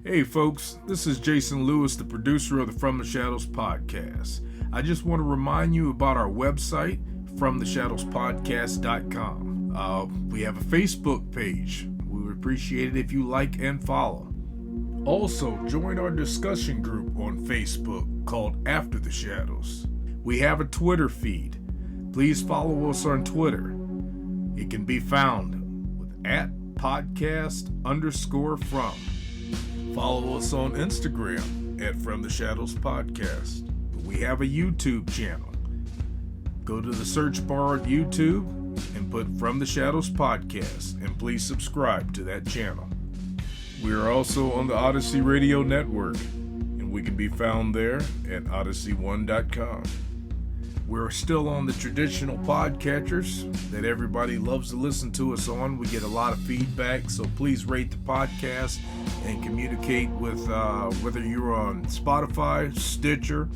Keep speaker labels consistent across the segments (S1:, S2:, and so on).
S1: Hey folks, this is Jason Lewis, the producer of the From the Shadows podcast. I just want to remind you about our website, FromTheShadowsPodcast.com. We have a Facebook page. We would appreciate it if you like and follow. Also, join our discussion group on Facebook called After the Shadows. We have a Twitter feed. Please follow us on Twitter. It can be found with @podcast_from. Follow us on Instagram at From the Shadows Podcast. We have a YouTube channel. Go to the search bar at YouTube and put From the Shadows Podcast, and please subscribe to that channel. We are also on the Odyssey Radio Network, and we can be found there at odyssey1.com. We're still on the traditional podcatchers that everybody loves to listen to us on. We get a lot of feedback, so please rate the podcast and communicate with whether you're on Spotify, Stitcher,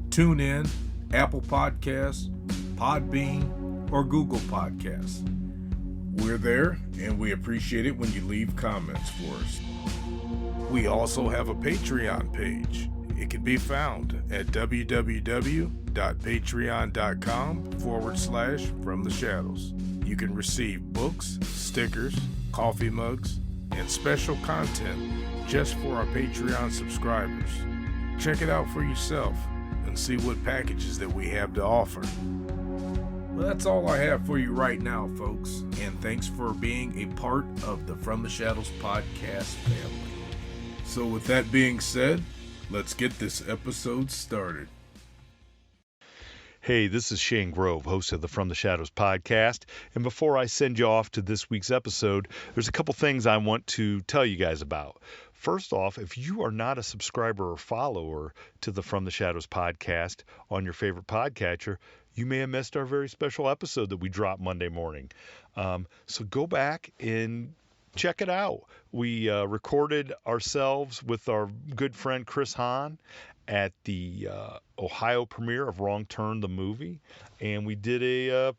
S1: TuneIn, Apple Podcasts, Podbean, or Google Podcasts. We're there, and we appreciate it when you leave comments for us. We also have a Patreon page. It can be found at www.patreon.com/FromTheShadows. You can receive books, stickers, coffee mugs, and special content just for our Patreon subscribers. Check it out for yourself and see what packages that we have to offer. Well, that's all I have for you right now, folks, and thanks for being a part of the From the Shadows podcast family. So with that being said, let's get this episode started.
S2: Hey, this is Shane Grove, host of the From the Shadows podcast. And before I send you off to this week's episode, there's a couple things I want to tell you guys about. First off, if you are not a subscriber or follower to the From the Shadows podcast on your favorite podcatcher, you may have missed our very special episode that we drop Monday morning. So go back and check it out. We recorded ourselves with our good friend Chris Hahn at the Ohio premiere of Wrong Turn, the movie, and we did a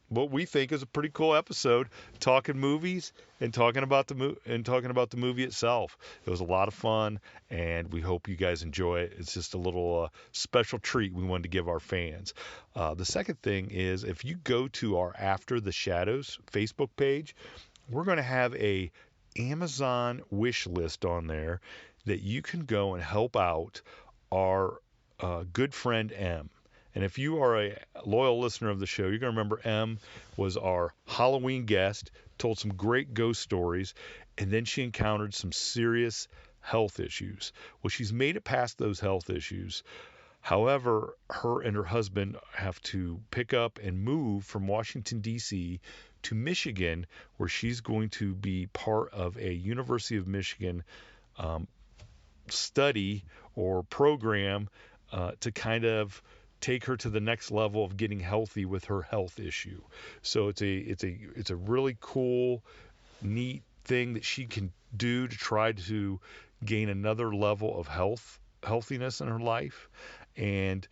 S2: what we think is a pretty cool episode, talking movies and talking about the movie itself. It was a lot of fun, and we hope you guys enjoy it. It's just a little special treat we wanted to give our fans. The second thing is, if you go to our After the Shadows Facebook page, we're going to have a Amazon wish list on there that you can go and help out our good friend M. And if you are a loyal listener of the show, you're going to remember M was our Halloween guest, told some great ghost stories, and then she encountered some serious health issues. Well, she's made it past those health issues. However, her and her husband have to pick up and move from Washington, D.C. to Michigan, where she's going to be part of a University of Michigan study or program to kind of take her to the next level of getting healthy with her health issue. So it's a really cool, neat thing that she can do to try to gain another level of healthiness in her life. But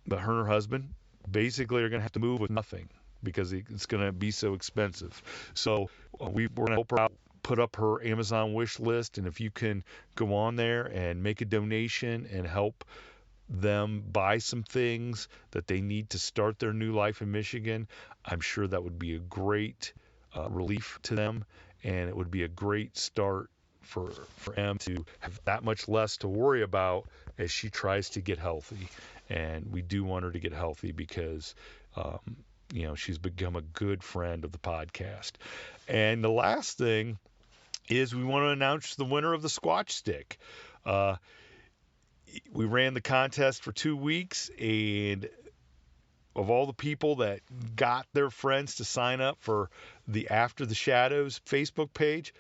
S2: her and her husband basically are going to have to move with nothing because it's going to be so expensive. So we're going to help her out, put up her Amazon wish list, and if you can go on there and make a donation and help them buy some things that they need to start their new life in Michigan, I'm sure that would be a great relief to them, and it would be a great start for Em to have that much less to worry about as she tries to get healthy. And we do want her to get healthy because she's become a good friend of the podcast. And the last thing is we want to announce the winner of the Squatch stick. We ran the contest for 2 weeks, and of all the people that got their friends to sign up for the After the Shadows Facebook page,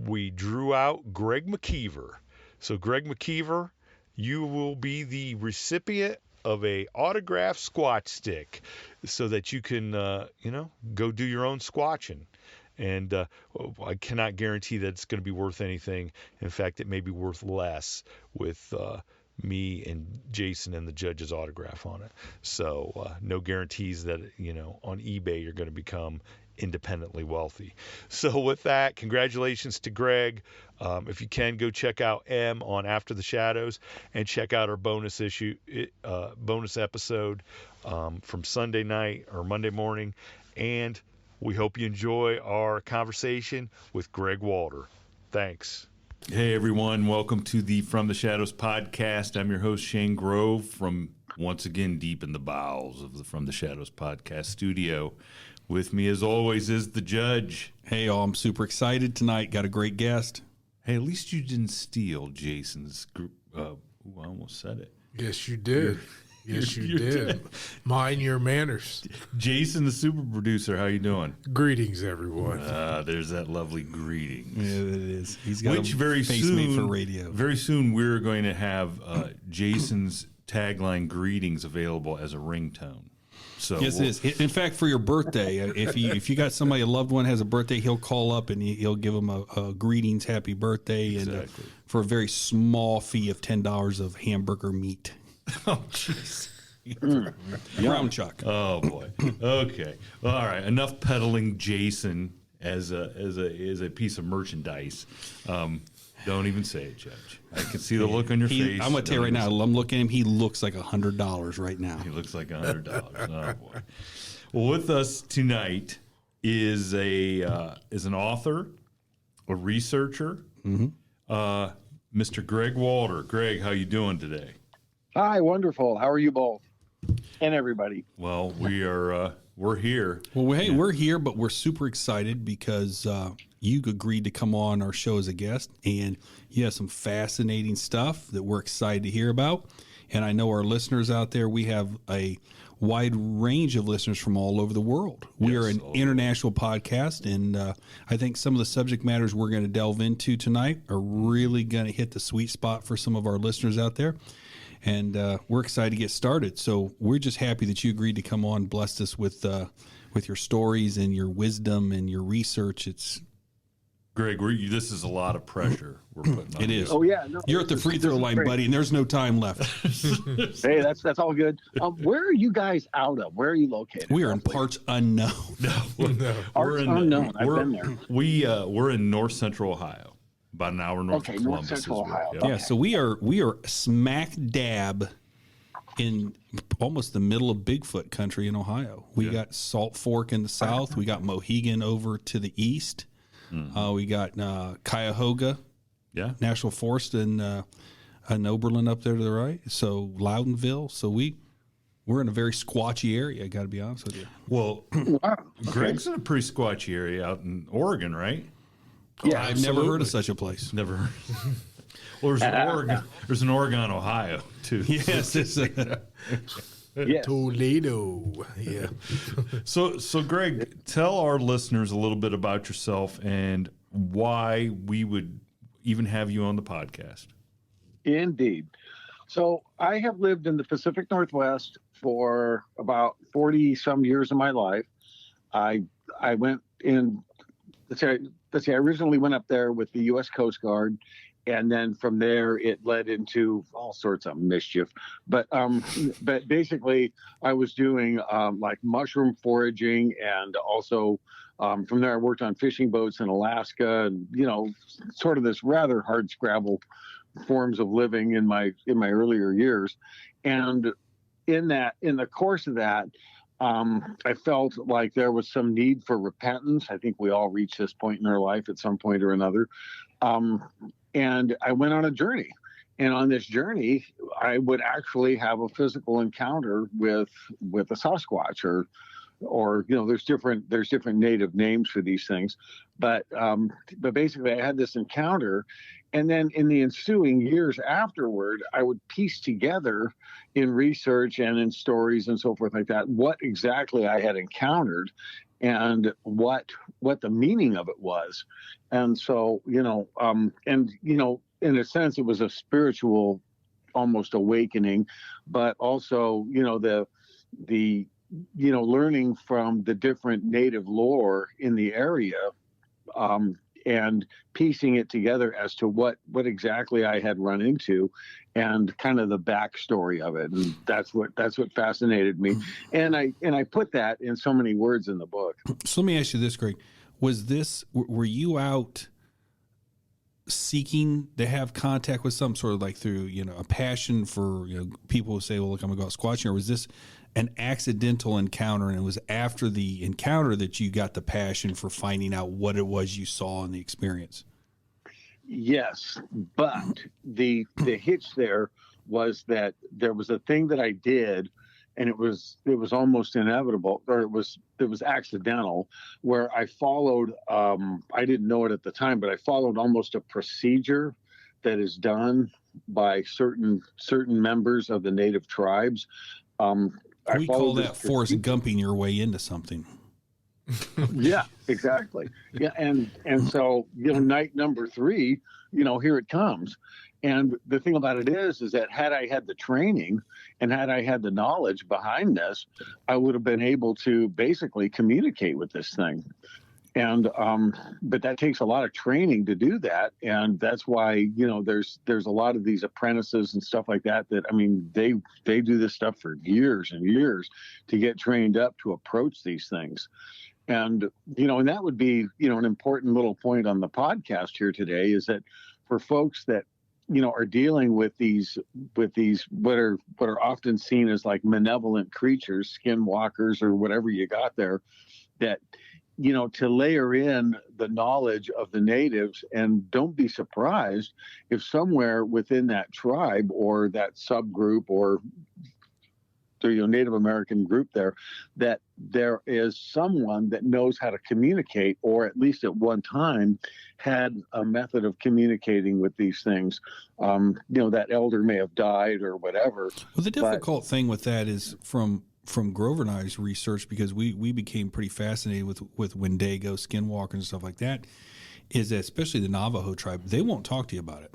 S2: we drew out Greg McKeever. So Greg McKeever, you will be the recipient of a autographed Squatch stick so that you can, go do your own squatching. And I cannot guarantee that it's going to be worth anything. In fact, it may be worth less with me and Jason and the judge's autograph on it. So no guarantees that, on eBay you're going to become independently wealthy. So with that, congratulations to Greg. If you can, go check out M on After the Shadows and check out our bonus episode from Sunday night or Monday morning. And we hope you enjoy our conversation with Greg Walter. Thanks.
S1: Hey everyone, welcome to the From the Shadows podcast. I'm your host Shane Grove from once again deep in the bowels of the From the Shadows podcast studio. With me as always is the judge.
S3: Hey y'all, I'm super excited tonight. Got a great guest.
S1: Hey, at least you didn't steal Jason's group. I almost said it.
S4: Yes, you did. Yes, you did. Mind your manners.
S1: Jason, the super producer, how you doing?
S4: Greetings, everyone.
S1: There's that lovely greetings.
S3: Yeah, it is. He's got
S1: Which
S3: a
S1: very
S3: face
S1: soon,
S3: made for radio.
S1: Very soon, we're going to have Jason's tagline "Greetings" available as a ringtone. So
S3: Yes, it is. In fact, for your birthday, if you got somebody, a loved one has a birthday, he'll call up and he'll give them a greetings, happy birthday,
S1: Exactly.
S3: and for a very small fee of $10 of hamburger meat.
S1: Oh, jeez.
S3: Brown chuck.
S1: Oh boy. Okay. All right. Enough peddling Jason as a piece of merchandise. Don't even say it, Judge. I can see the look on your face.
S3: I'm gonna tell you right now. I'm looking at him. He looks like $100 right now.
S1: He looks like $100. Oh boy. Well, with us tonight is an author, a researcher, Mr. Greg Walter. Greg, how you doing today?
S5: Hi, wonderful. How are you both? And everybody.
S1: Well, we're here.
S3: Well, hey, we're here, but we're super excited because you agreed to come on our show as a guest, and you have some fascinating stuff that we're excited to hear about. And I know our listeners out there, we have a wide range of listeners from all over the world. We are an international podcast, and I think some of the subject matters we're going to delve into tonight are really going to hit the sweet spot for some of our listeners out there. And we're excited to get started. So we're just happy that you agreed to come on, blessed us with your stories and your wisdom and your research. It's
S1: Greg, this is a lot of pressure we're putting on.
S3: It is.
S5: Oh yeah, no,
S3: You're at the free throw line,
S5: great.
S3: buddy, and there's no time left.
S5: Hey, that's all good. Where are you guys out of? Where are you located?
S3: We are in
S5: roughly?
S3: parts unknown.
S4: No.
S5: Parts unknown. I've been there.
S1: We're in North Central Ohio, about an hour north
S5: Okay,
S1: of
S5: North
S1: Columbus.
S5: Central
S1: as well.
S5: Ohio.
S1: Yep.
S3: Yeah, so we are smack dab in almost the middle of Bigfoot country in Ohio. We got Salt Fork in the south. We got Mohegan over to the east. We got Cuyahoga National Forest and Oberlin up there to the right. So Loudonville. So we're in a very squatchy area. I got to be honest with you.
S1: Well,
S5: Wow.
S1: Greg's in a pretty squatchy area out in Oregon, right?
S5: Yeah,
S3: I've never heard of such a place.
S1: Never heard. Well, there's an Oregon. There's an Oregon, Ohio, too.
S3: Yes, it's
S5: Yes.
S4: Toledo. Yeah.
S1: So Greg, tell our listeners a little bit about yourself and why we would even have you on the podcast.
S5: Indeed. So I have lived in the Pacific Northwest for about 40 some years of my life. I went in. Let's say I originally went up there with the U.S. Coast Guard. And then from there, it led into all sorts of mischief. But basically, I was doing like mushroom foraging, and also from there, I worked on fishing boats in Alaska, and sort of this rather hard scrabble forms of living in my earlier years. And in the course of that, I felt like there was some need for repentance. I think we all reach this point in our life at some point or another. And I went on a journey, and on this journey, I would actually have a physical encounter with a Sasquatch, or there's different native names for these things, but basically, I had this encounter, and then in the ensuing years afterward, I would piece together in research and in stories and so forth like that what exactly I had encountered, and what the meaning of it was. And so, in a sense, it was a spiritual, almost awakening, but also, the learning from the different native lore in the area, and piecing it together as to what exactly I had run into, and kind of the backstory of it. And that's what fascinated me. And I put that in so many words in the book.
S3: So let me ask you this, Greg. Were you out seeking to have contact with some sort of like through, a passion for, people who say, well, look, I'm gonna go out squatching, or was this an accidental encounter, and it was after the encounter that you got the passion for finding out what it was you saw in the experience?
S5: Yes, but the hitch there was that there was a thing that I did, and it was almost inevitable, or it was accidental, where I followed, I didn't know it at the time, but I followed almost a procedure that is done by certain members of the native tribes.
S3: We call that Forrest Gumping your way into something.
S5: Yeah, exactly. Yeah, and so night number 3, here it comes. And the thing about it is that had I had the training and had I had the knowledge behind this, I would have been able to basically communicate with this thing. And but that takes a lot of training to do that, and that's why there's a lot of these apprentices and stuff like that. I mean, they do this stuff for years and years to get trained up to approach these things. And and that would be an important little point on the podcast here today, is that for folks that are dealing with these what are often seen as like malevolent creatures, skinwalkers, or whatever you got there, that to layer in the knowledge of the natives, and don't be surprised if somewhere within that tribe or that subgroup or the Native American group there, that there is someone that knows how to communicate, or at least at one time had a method of communicating with these things. That elder may have died or whatever.
S3: Well, the difficult thing with that is from Grover and I's research, because we became pretty fascinated with Wendigo, skinwalkers, and stuff like that, is that especially the Navajo tribe, they won't talk to you about it.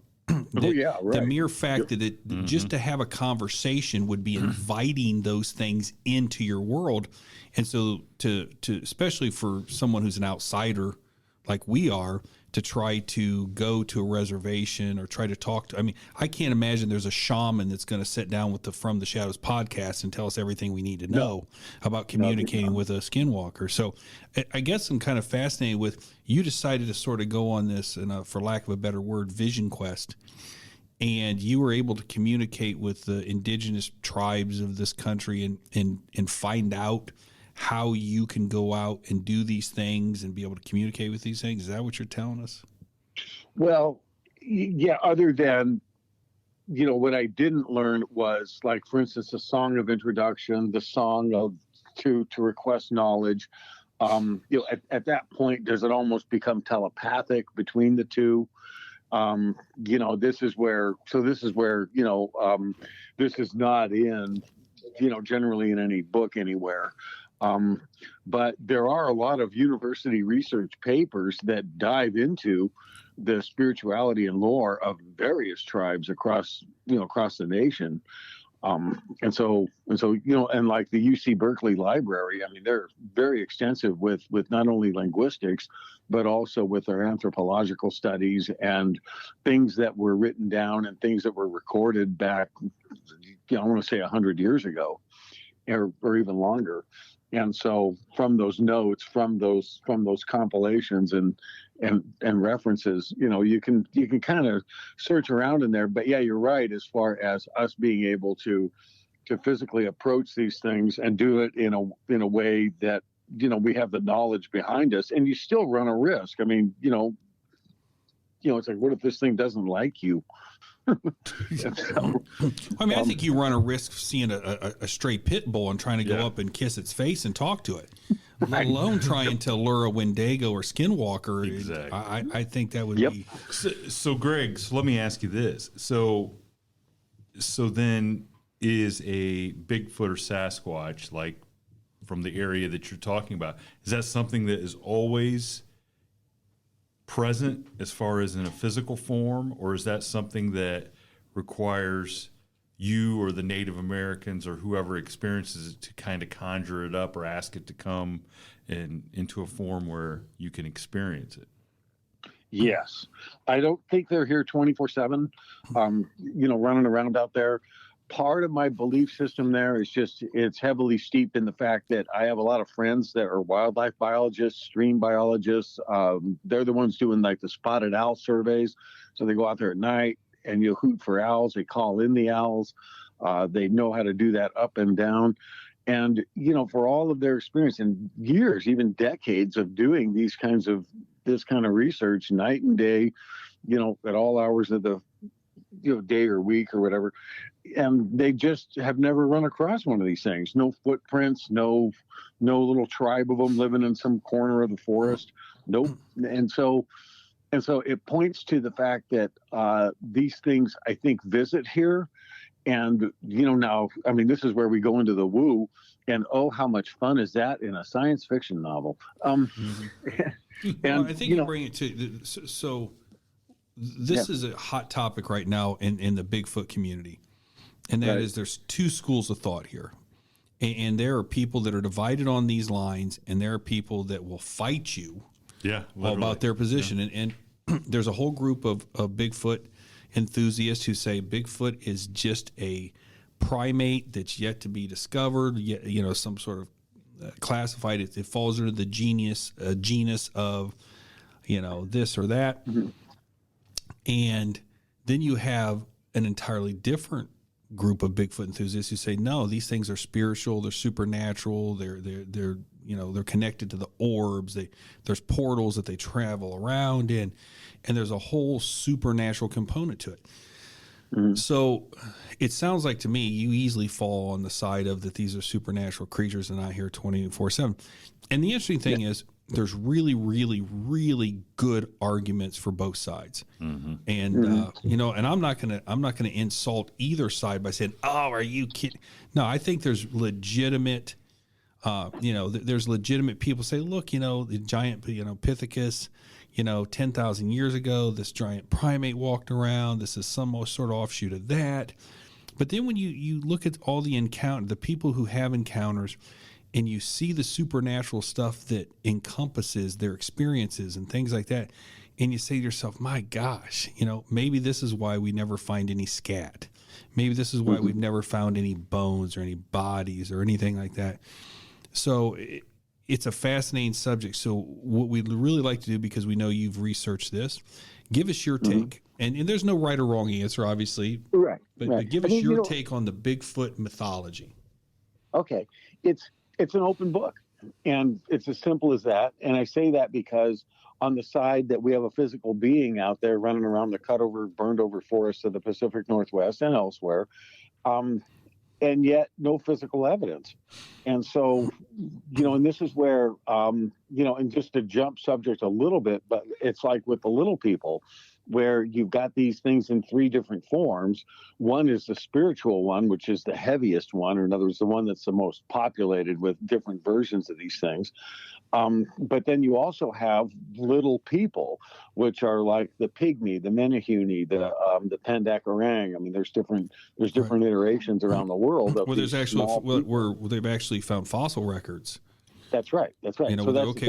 S3: The mere fact that it just to have a conversation would be inviting those things into your world. And so to especially for someone who's an outsider like we are, to try to go to a reservation or try to talk to, I can't imagine there's a shaman that's going to sit down with the From the Shadows podcast and tell us everything we need to know about communicating with a skinwalker. So I guess I'm kind of fascinated with, you decided to sort of go on this, for lack of a better word, vision quest, and you were able to communicate with the indigenous tribes of this country and find out how you can go out and do these things and be able to communicate with these things. Is that what you're telling us?
S5: Well, yeah, other than, what I didn't learn was, like, for instance, the song of introduction, the song of to request knowledge. At that point, does it almost become telepathic between the two? This is where this is not in, generally in any book anywhere. But there are a lot of university research papers that dive into the spirituality and lore of various tribes across the nation. And so, and like the UC Berkeley Library, they're very extensive with not only linguistics, but also with their anthropological studies and things that were written down and things that were recorded back, I want to say 100 years ago, or even longer. And so from those notes, from those compilations and references, you can kind of search around in there. But yeah, you're right, as far as us being able to physically approach these things and do it in a way that, we have the knowledge behind us, and you still run a risk. It's like, what if this thing doesn't like you?
S3: I think you run a risk seeing a stray pit bull and trying to go up and kiss its face and talk to it, let alone trying to lure a Wendigo or skinwalker.
S2: Exactly.
S3: I think that would be.
S2: So Greg, let me ask you this. So then, is a Bigfoot or Sasquatch, like from the area that you're talking about, is that something that is always present as far as in a physical form, or is that something that requires you or the Native Americans or whoever experiences it to kind of conjure it up or ask it to come into a form where you can experience it?
S5: Yes. I don't think they're here 24/7, running around out there. Part of my belief system there is just it's heavily steeped in the fact that I have a lot of friends that are wildlife biologists, stream biologists. They're the ones doing like the spotted owl surveys. So they go out there at night and you hoot for owls. They call in the owls. They know how to do that up and down. And, for all of their experience and years, even decades of doing this kind of research night and day, at all hours of the day or week or whatever, and they just have never run across one of these things. No footprints, no little tribe of them living in some corner of the forest. Nope. And so it points to the fact that these things, I think, visit here. And now, I mean, this is where we go into the woo, and oh, how much fun is that in a science fiction novel? And
S3: I think you bring it to so. This is a hot topic right now in the Bigfoot community, and that is there's two schools of thought here, and there are people that are divided on these lines, and there are people that will fight you, about their position, and there's a whole group of Bigfoot enthusiasts who say Bigfoot is just a primate that's yet to be discovered, yet some sort of classified. It falls under the genus of this or that. Mm-hmm. And then you have an entirely different group of Bigfoot enthusiasts who say, no, these things are spiritual, they're supernatural, they're connected to the orbs. There's portals that they travel around in, and there's a whole supernatural component to it. Mm-hmm. So it sounds like to me you easily fall on the side of that these are supernatural creatures and not here 24/7. And the interesting thing is there's really, really, really good arguments for both sides. Mm-hmm. And, and I'm not going to insult either side by saying, oh, are you kidding? No, I think there's legitimate, there's legitimate people say, look, the giant, Pithecus, 10,000 years ago, this giant primate walked around. This is some sort of offshoot of that. But then when you look at all the people who have encounters, and you see the supernatural stuff that encompasses their experiences and things like that, and you say to yourself, my gosh, maybe this is why we never find any scat. Maybe this is why we've never found any bones or any bodies or anything like that. So it's a fascinating subject. So what we'd really like to do, because we know you've researched this, give us your take. And there's no right or wrong answer, obviously.
S5: Right.
S3: But give us your take on the Bigfoot mythology.
S5: Okay. It's an open book, and it's as simple as that. And I say that because on the side that we have a physical being out there running around the burned over forests of the Pacific Northwest and elsewhere, and yet no physical evidence. And so, and this is where, and just to jump subject a little bit, but it's like with the little people, where you've got these things in three different forms. One is the spiritual one, which is the heaviest one, or in other words, the one that's the most populated with different versions of these things. But then you also have little people, which are like the pygmy, the menehune, the pendak orang. I mean, there's different iterations around the world. Of
S3: there's actually where they've actually found fossil records.
S5: That's right. That's right.
S3: So that's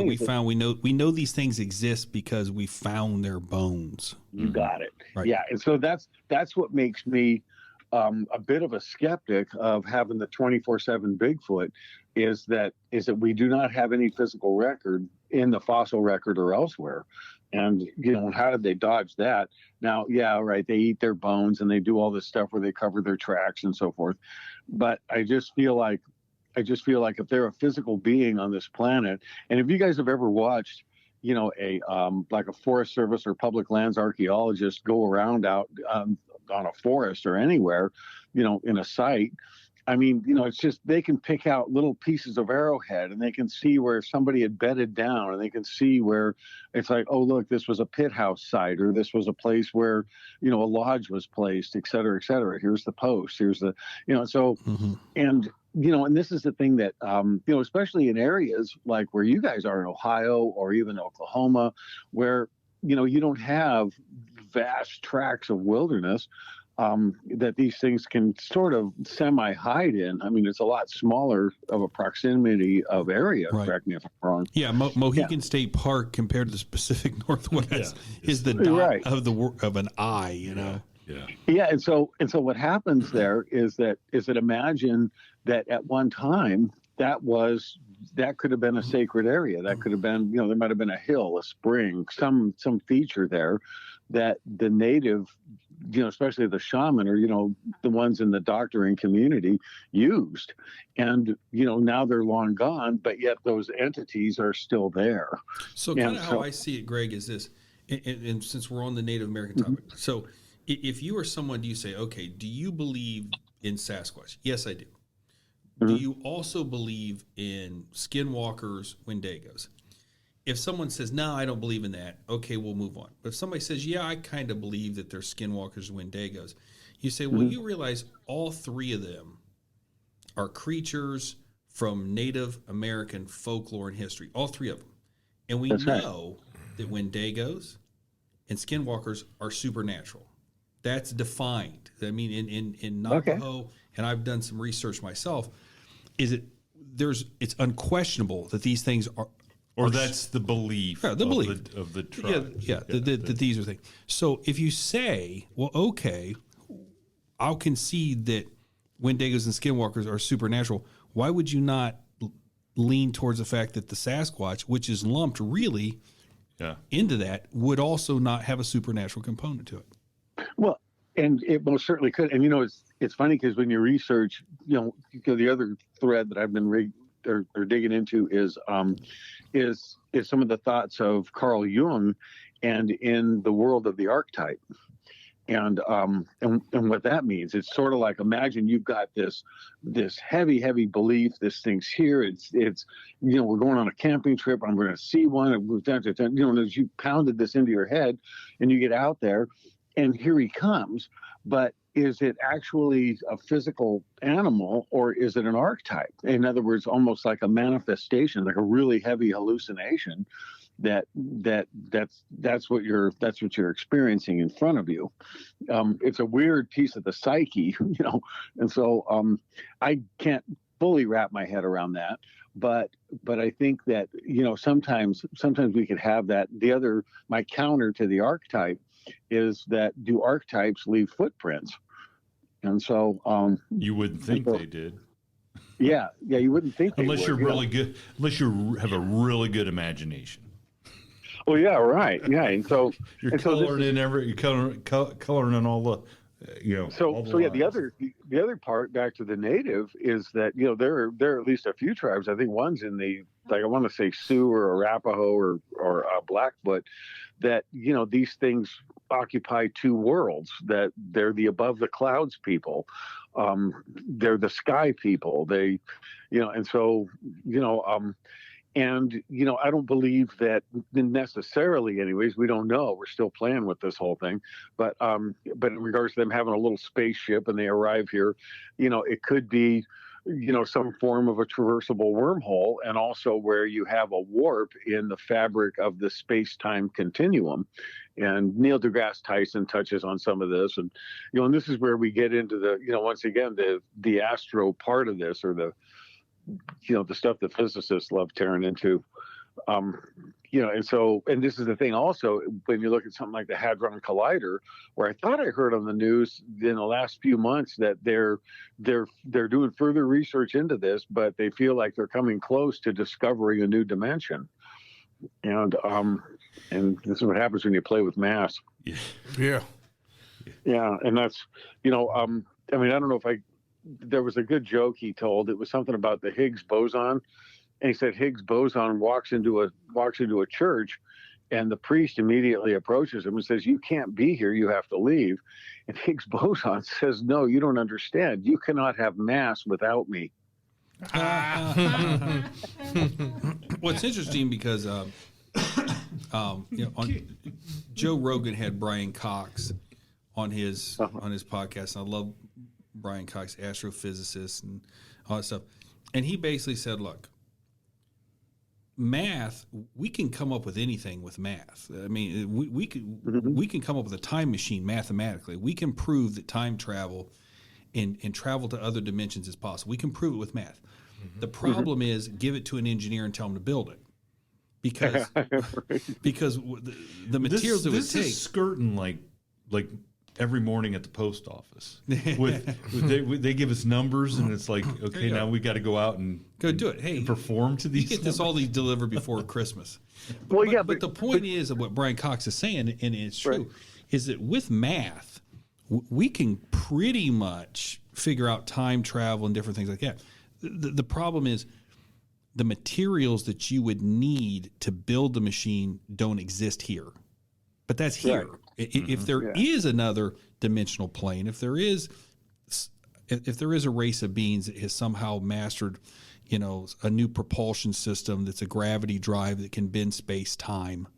S3: we know these things exist because we found their bones.
S5: You got it.
S3: Right.
S5: Yeah. And so that's what makes me a bit of a skeptic of having the 24/7 Bigfoot is that we do not have any physical record in the fossil record or elsewhere. And, how did they dodge that? Now, yeah, right. They eat their bones and they do all this stuff where they cover their tracks and so forth. But I just feel like if they're a physical being on this planet, and if you guys have ever watched, like a Forest Service or public lands archaeologist go around out on a forest or anywhere, in a site, I mean, it's just they can pick out little pieces of arrowhead and they can see where somebody had bedded down, and they can see where it's like, oh, look, this was a pit house site, or this was a place where, a lodge was placed, et cetera, et cetera. Here's the post. Here's the, so, and, and this is the thing that, especially in areas like where you guys are in Ohio or even Oklahoma, where, you don't have vast tracts of wilderness. that these things can sort of semi-hide in. I mean, it's a lot smaller of a proximity of area.
S3: Right.
S5: Correct me if I'm wrong.
S3: Yeah, Mohegan State Park compared to the Pacific Northwest is the dot
S5: Right.
S3: of an eye. You know.
S5: Yeah, and so what happens there is that imagine that at one time that could have been a sacred area. That could have been, there might have been a hill, a spring, some feature there that the native, especially the shaman or the ones in the doctoring community used, and now they're long gone, but yet those entities are still there.
S3: So kind of how I see it, Greg, is this, and since we're on the Native American topic, so if you are someone, do you say, okay, do you believe in Sasquatch? Yes, I do. Do you also believe in skinwalkers, Wendigos? If someone says, no, I don't believe in that, okay, we'll move on. But if somebody says, yeah, I kind of believe that there's skinwalkers and Wendigos, you say, well, you realize all three of them are creatures from Native American folklore and history, all three of them. And we know that Wendigos and skinwalkers are supernatural. That's defined. I mean, in Navajo, and I've done some research myself, it's unquestionable that these things are.
S2: Or that's the belief,
S3: the belief
S2: of the tribe.
S3: That these are things. So if you say, well, okay, I'll concede that Wendigos and skinwalkers are supernatural, why would you not lean towards the fact that the Sasquatch, which is lumped really into that, would also not have a supernatural component to it? Well,
S5: and it most certainly could. And it's funny because when you research, the other thread that I've been digging into is some of the thoughts of Carl Jung, and in the world of the archetype, and what that means. It's sort of like, imagine you've got this heavy belief. This thing's here. It's we're going on a camping trip. I'm going to see one. And as you pounded this into your head, and you get out there, and here he comes. But is it actually a physical animal, or is it an archetype? In other words, almost like a manifestation, like a really heavy hallucination that's what you're experiencing in front of you. It's a weird piece of the psyche, and so I can't fully wrap my head around that. But I think that, sometimes we could have that. My counter to the archetype is that, do archetypes leave footprints? And so
S2: you wouldn't think they did.
S5: Yeah, you wouldn't think they
S2: unless
S5: would,
S2: you're really good, unless you have a really good imagination.
S5: Well, yeah, right, yeah, and so
S2: you're coloring in all the.
S5: The other part, back to the native, is that there are at least a few tribes. I think one's in the, I want to say Sioux or Arapaho or Blackfoot, that these things occupy two worlds. That they're the above the clouds people, they're the sky people. They, and so And, I don't believe that necessarily, anyways. We don't know. We're still playing with this whole thing. But in regards to them having a little spaceship and they arrive here, it could be, some form of a traversable wormhole, and also where you have a warp in the fabric of the space-time continuum. And Neil deGrasse Tyson touches on some of this. And, and this is where we get into the, once again, the astro part of this, or the stuff that physicists love tearing into, and this is the thing also, when you look at something like the Hadron Collider, where I thought I heard on the news in the last few months that they're doing further research into this, but they feel like they're coming close to discovering a new dimension. And this is what happens when you play with mass.
S4: Yeah.
S5: And that's, I don't know if there was a good joke he told. It was something about the Higgs boson, and he said Higgs boson walks into a church, and the priest immediately approaches him and says, "You can't be here. You have to leave." And Higgs boson says, "No, you don't understand. You cannot have mass without me."
S3: Well, it's interesting because Joe Rogan had Brian Cox on his podcast, and I love Brian Cox, astrophysicist and all that stuff. And he basically said, look, math, we can come up with anything with math. I mean, we can come up with a time machine mathematically. We can prove that time travel and travel to other dimensions is possible. We can prove it with math. The problem is give it to an engineer and tell him to build it. Because the materials it would
S2: this
S3: take.
S2: is skirting like every morning at the post office. They give us numbers, and it's like, okay, now we got to go out and
S3: go do it. Hey,
S2: perform to these.
S3: Get all these delivered before Christmas. But the point is of what Brian Cox is saying, and it's true, is that with math, we can pretty much figure out time travel and different things like that. The problem is the materials that you would need to build the machine don't exist here. But that's here. Right. If there is another dimensional plane, if there is a race of beings that has somehow mastered, a new propulsion system that's a gravity drive that can bend space time,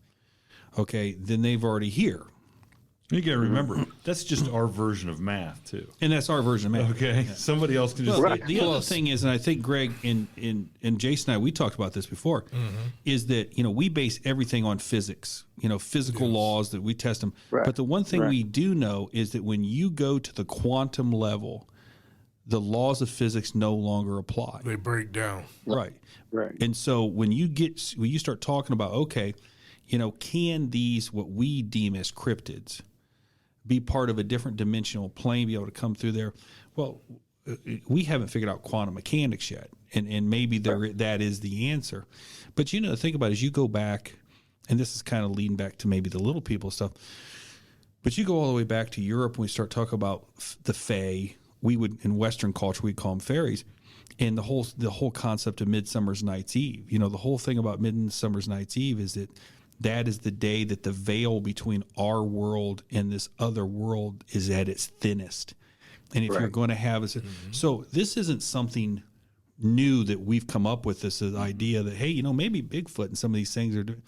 S3: okay, then they've already here.
S2: You got to remember, that's just our version of math, too.
S3: And that's our version of math.
S2: Okay. Yeah. Somebody else can just...
S3: The other thing is, and I think Greg and Jason and I, we talked about this before, is that, we base everything on physics, physical laws that we test them. Right. But the one thing we do know is that when you go to the quantum level, the laws of physics no longer apply.
S4: They break down.
S3: Right. And so when you start talking about, okay, can these, what we deem as cryptids, be part of a different dimensional plane, be able to come through there? Well, we haven't figured out quantum mechanics yet, and maybe that is the answer. But think about it, as you go back, and this is kind of leading back to maybe the little people stuff, but you go all the way back to Europe when we start talking about the Fae. We would, in Western culture, we'd call them fairies, and the whole concept of Midsummer's Night's Eve. The whole thing about Midsummer's Night's Eve is that is the day that the veil between our world and this other world is at its thinnest. And if you're going to have so this isn't something new that we've come up with, this idea that, hey, maybe Bigfoot and some of these things are doing.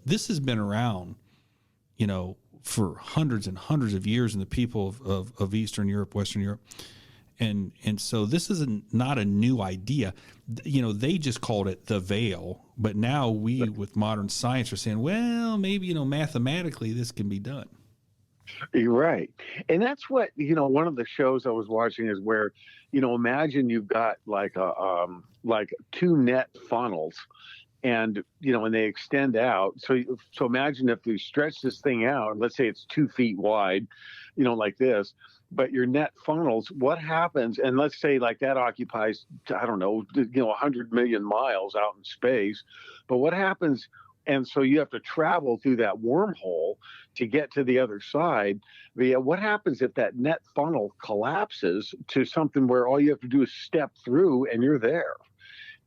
S3: This has been around, for hundreds and hundreds of years in the people of Eastern Europe, Western Europe. And so this is not a new idea. They just called it the veil, but now we, with modern science, are saying, well, maybe, mathematically this can be done.
S5: You're right. And that's what, one of the shows I was watching is where, imagine you've got like two net funnels and, and they extend out. So imagine if you stretch this thing out, let's say it's 2 feet wide, like this, but your net funnels, what happens? And let's say like that occupies, I don't know, 100 million miles out in space. But what happens? And so you have to travel through that wormhole to get to the other side. But what happens if that net funnel collapses to something where all you have to do is step through and you're there?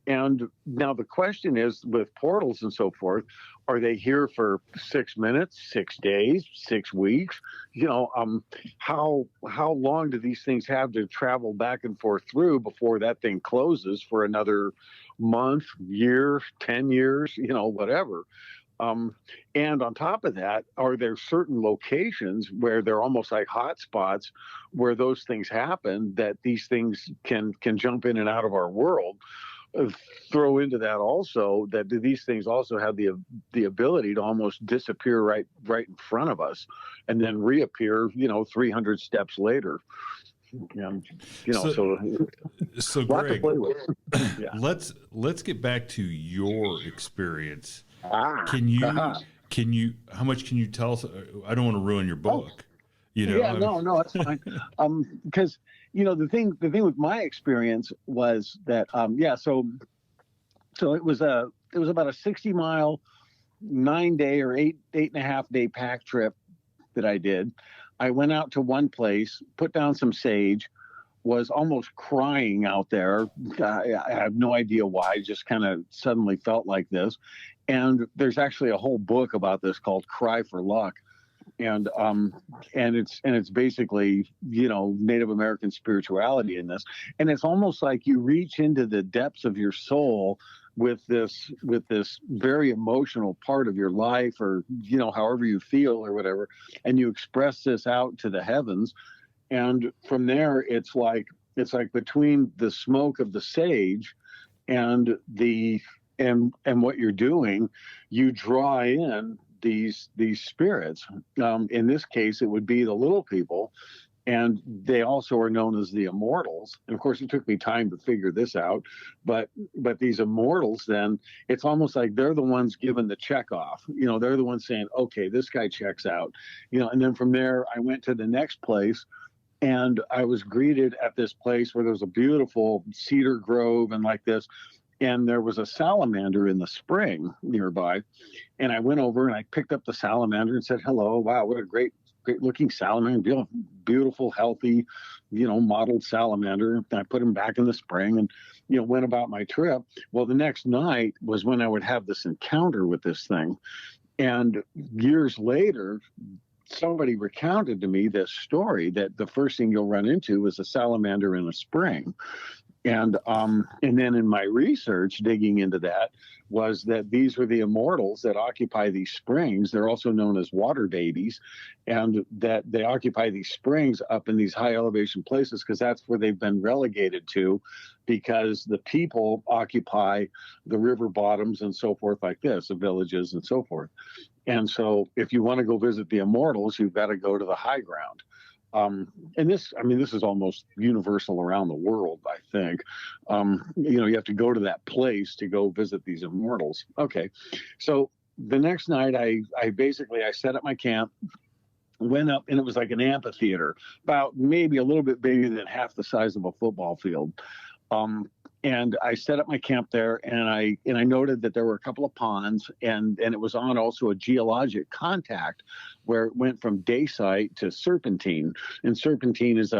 S5: And now the question is, with portals and so forth, are they here for 6 minutes, 6 days, 6 weeks? How long do these things have to travel back and forth through before that thing closes for another month, year, 10 years, whatever? And on top of that, are there certain locations where they're almost like hot spots where those things happen, that these things can jump in and out of our world? Throw into that also that these things also have the ability to almost disappear right in front of us and then reappear 300 steps later.
S2: So Greg, let's get back to your experience. Can you how much can you tell us? I don't want to ruin your book.
S5: No, that's fine. Because the thing with my experience was that so it was about a 60-mile, 9-day or 8.5 day pack trip that I did. I went out to one place, put down some sage, was almost crying out there. I have no idea why. I just kind of suddenly felt like this. And there's actually a whole book about this called Cry for Luck. And it's basically, Native American spirituality in this. And it's almost like you reach into the depths of your soul with this very emotional part of your life, or, however you feel or whatever, and you express this out to the heavens. And from there, it's like between the smoke of the sage and the and what you're doing, you draw in these spirits. In this case, it would be the little people, and they also are known as the immortals. And of course, it took me time to figure this out, but these immortals, then it's almost like they're the ones giving the check off. They're the ones saying, okay, this guy checks out. And then from there, I went to the next place. And I was greeted at this place where there was a beautiful cedar grove and like this. And there was a salamander in the spring nearby. And I went over and I picked up the salamander and said, hello, wow, what a great looking salamander, beautiful, healthy, modeled salamander. And I put him back in the spring and, went about my trip. Well, the next night was when I would have this encounter with this thing. And years later, somebody recounted to me this story that the first thing you'll run into is a salamander in a spring. And then in my research, digging into that, was that these were the immortals that occupy these springs. They're also known as water babies, and that they occupy these springs up in these high elevation places because that's where they've been relegated to, because the people occupy the river bottoms and so forth like this, the villages and so forth. And so if you want to go visit the immortals, you've got to go to the high ground. And this is almost universal around the world, I think. You have to go to that place to go visit these immortals. Okay. So the next night I set up my camp, went up, and it was like an amphitheater, about maybe a little bit bigger than half the size of a football field. And I set up my camp there, and I noted that there were a couple of ponds, and it was on also a geologic contact where it went from dacite to serpentine. And serpentine is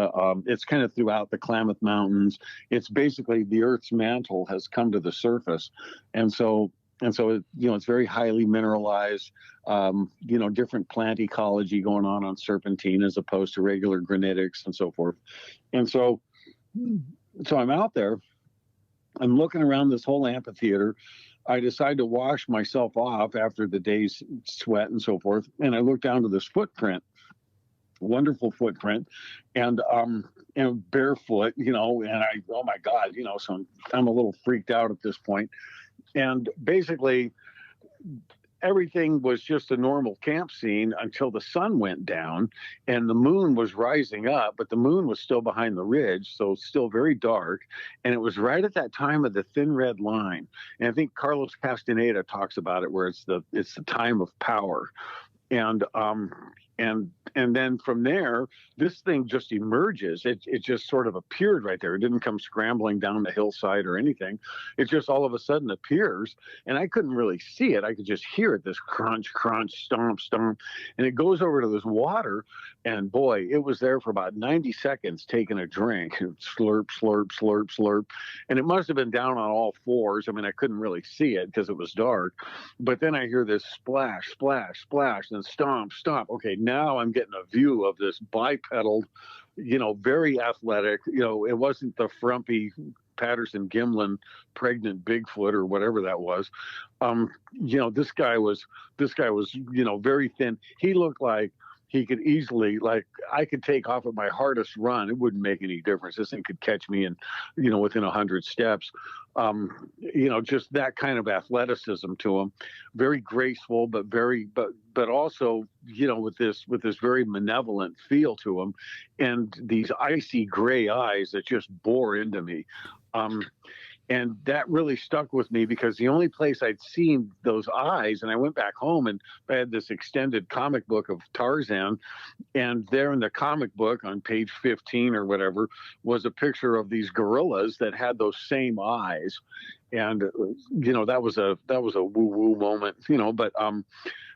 S5: it's kind of throughout the Klamath Mountains. It's basically the Earth's mantle has come to the surface, and so it's very highly mineralized. Different plant ecology going on serpentine as opposed to regular granitics and so forth. And so I'm out there. I'm looking around this whole amphitheater. I decide to wash myself off after the day's sweat and so forth. And I look down to this footprint, wonderful footprint, and barefoot, and oh my God, so I'm a little freaked out at this point. And basically, everything was just a normal camp scene until the sun went down and the moon was rising up, but the moon was still behind the ridge, so still very dark. And it was right at that time of the thin red line. And I think Carlos Castaneda talks about it, where it's the time of power. And then from there, this thing just emerges. It just sort of appeared right there. It didn't come scrambling down the hillside or anything. It just all of a sudden appears, and I couldn't really see it. I could just hear it, this crunch, crunch, stomp, stomp. And it goes over to this water, and boy, it was there for about 90 seconds taking a drink. Slurp, slurp, slurp, slurp. And it must have been down on all fours. I mean, I couldn't really see it because it was dark. But then I hear this splash, splash, splash, and stomp, stomp. Okay, now I'm getting a view of this bipedal, very athletic. It wasn't the frumpy Patterson Gimlin pregnant Bigfoot or whatever that was. This guy was very thin. He looked like he could easily, I could take off at my hardest run. It wouldn't make any difference. This thing could catch me in, within 100 steps. Just that kind of athleticism to him. Very graceful, but also, with this very malevolent feel to him, and these icy gray eyes that just bore into me. And that really stuck with me because the only place I'd seen those eyes, and I went back home and I had this extended comic book of Tarzan, and there in the comic book on page 15 or whatever was a picture of these gorillas that had those same eyes. And, that was a woo-woo moment,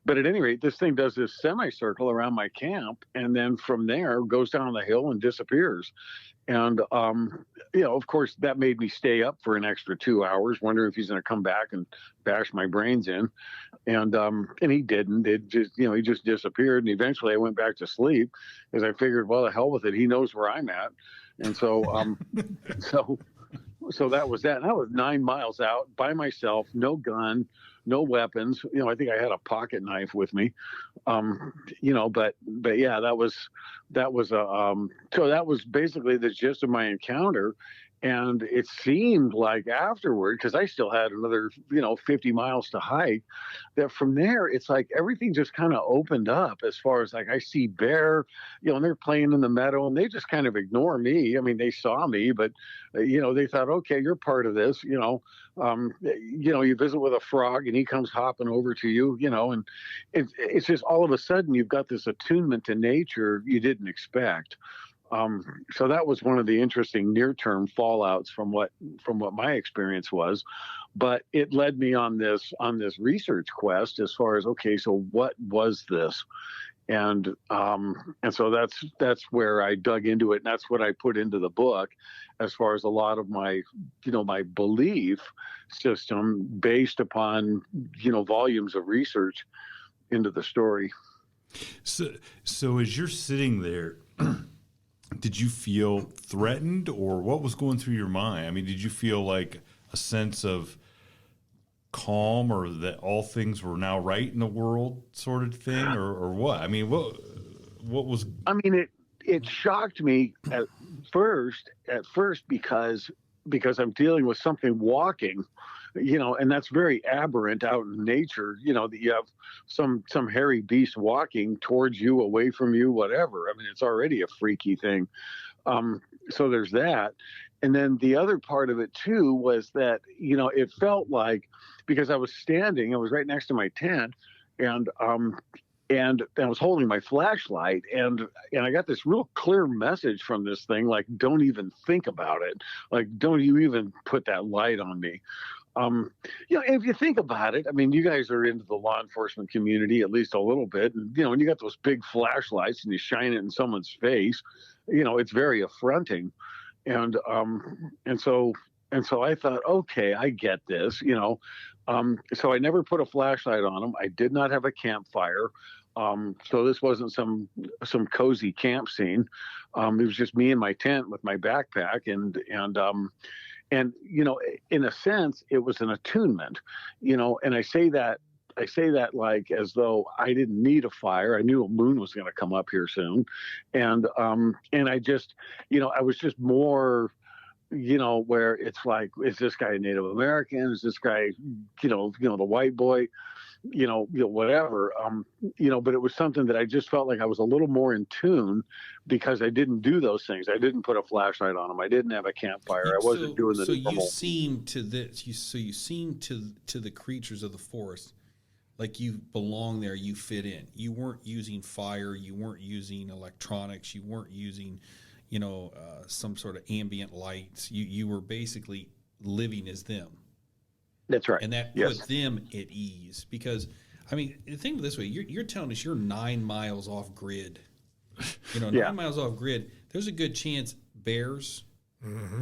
S5: but at any rate, this thing does this semicircle around my camp, and then from there goes down the hill and disappears. And, of course, that made me stay up for an extra 2 hours, wondering if he's going to come back and bash my brains in. And he didn't. He just disappeared. And eventually I went back to sleep because I figured, well, the hell with it. He knows where I'm at. And so, so that was that. And I was 9 miles out by myself, no gun, no weapons. I think I had a pocket knife with me. But yeah, that was so that was basically the gist of my encounter. And it seemed like afterward, because I still had another, 50 miles to hike, that from there, it's like everything just kind of opened up as far as like I see bear, and they're playing in the meadow and they just kind of ignore me. I mean, they saw me, but, they thought, okay, you're part of this, you visit with a frog and he comes hopping over to you, and it's just all of a sudden you've got this attunement to nature you didn't expect. So that was one of the interesting near-term fallouts from what my experience was, but it led me on this research quest as far as, okay, so what was this? And so that's where I dug into it, and that's what I put into the book, as far as a lot of my my belief system based upon volumes of research into the story.
S2: So as you're sitting there. Did you feel threatened, or what was going through your mind? I mean, did you feel like a sense of calm, or that all things were now right in the world sort of thing, or what? I mean, what was...
S5: I mean, it shocked me at first because I'm dealing with something walking, and that's very aberrant out in nature, that you have some hairy beast walking towards you, away from you, whatever. I mean, it's already a freaky thing. So there's that. And then the other part of it too was that, it felt like, because I was right next to my tent, and I was holding my flashlight, and I got this real clear message from this thing, like, don't even think about it. Like, don't you even put that light on me. If you think about it, I mean, you guys are into the law enforcement community, at least a little bit. And, when you got those big flashlights and you shine it in someone's face, it's very affronting. And so I thought, okay, I get this, so I never put a flashlight on them. I did not have a campfire. So this wasn't some cozy camp scene. It was just me in my tent with my backpack, and in a sense, it was an attunement, and I say that like as though I didn't need a fire. I knew a moon was going to come up here soon. And I just, I was just more, where it's like, is this guy a Native American? Is this guy, the white boy? Whatever, but it was something that I just felt like I was a little more in tune, because I didn't do those things. I didn't put a flashlight on them. I didn't have a campfire. I wasn't doing the normal.
S3: You seem to this. You seem to the creatures of the forest like you belong there. You fit in. You weren't using fire. You weren't using electronics. You weren't using, some sort of ambient lights. You were basically living as them.
S5: That's right.
S3: And that put them at ease, because, I mean, think of it this way. You're telling us you're 9 miles off grid. 9 miles off grid, there's a good chance bears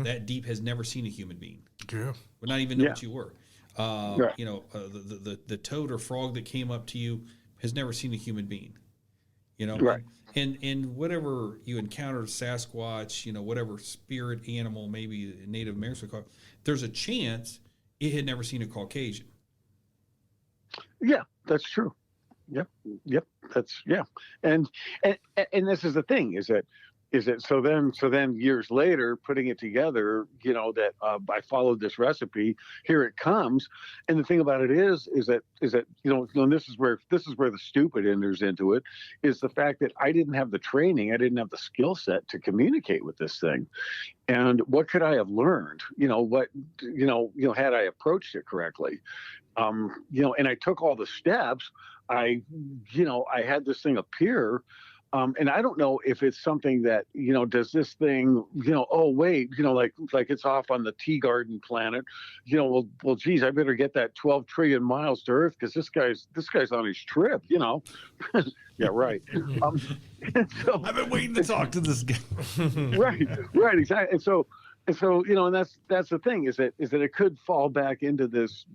S3: that deep has never seen a human being.
S4: Yeah.
S3: Would not even know what you were.
S5: Right.
S3: The toad or frog that came up to you has never seen a human being.
S5: Right.
S3: And whatever you encountered, Sasquatch, whatever spirit animal, maybe Native Americans would call it, there's a chance it had never seen a Caucasian.
S5: Yeah, that's true. Yep. That's And this is the thing, is that so then years later, putting it together, that I followed this recipe. Here it comes, and the thing about it is that and this is where the stupid enters into it, is the fact that I didn't have the training, I didn't have the skill set to communicate with this thing. And what could I have learned? Had I approached it correctly? And I took all the steps. I had this thing appear. And I don't know if it's something that, does this thing, oh, wait, like it's off on the tea garden planet, well, geez, I better get that 12 trillion miles to Earth, because this guy's on his trip, Yeah, right. So
S2: I've been waiting to talk to this guy.
S5: right, exactly. And so, and that's the thing, is that it could fall back into this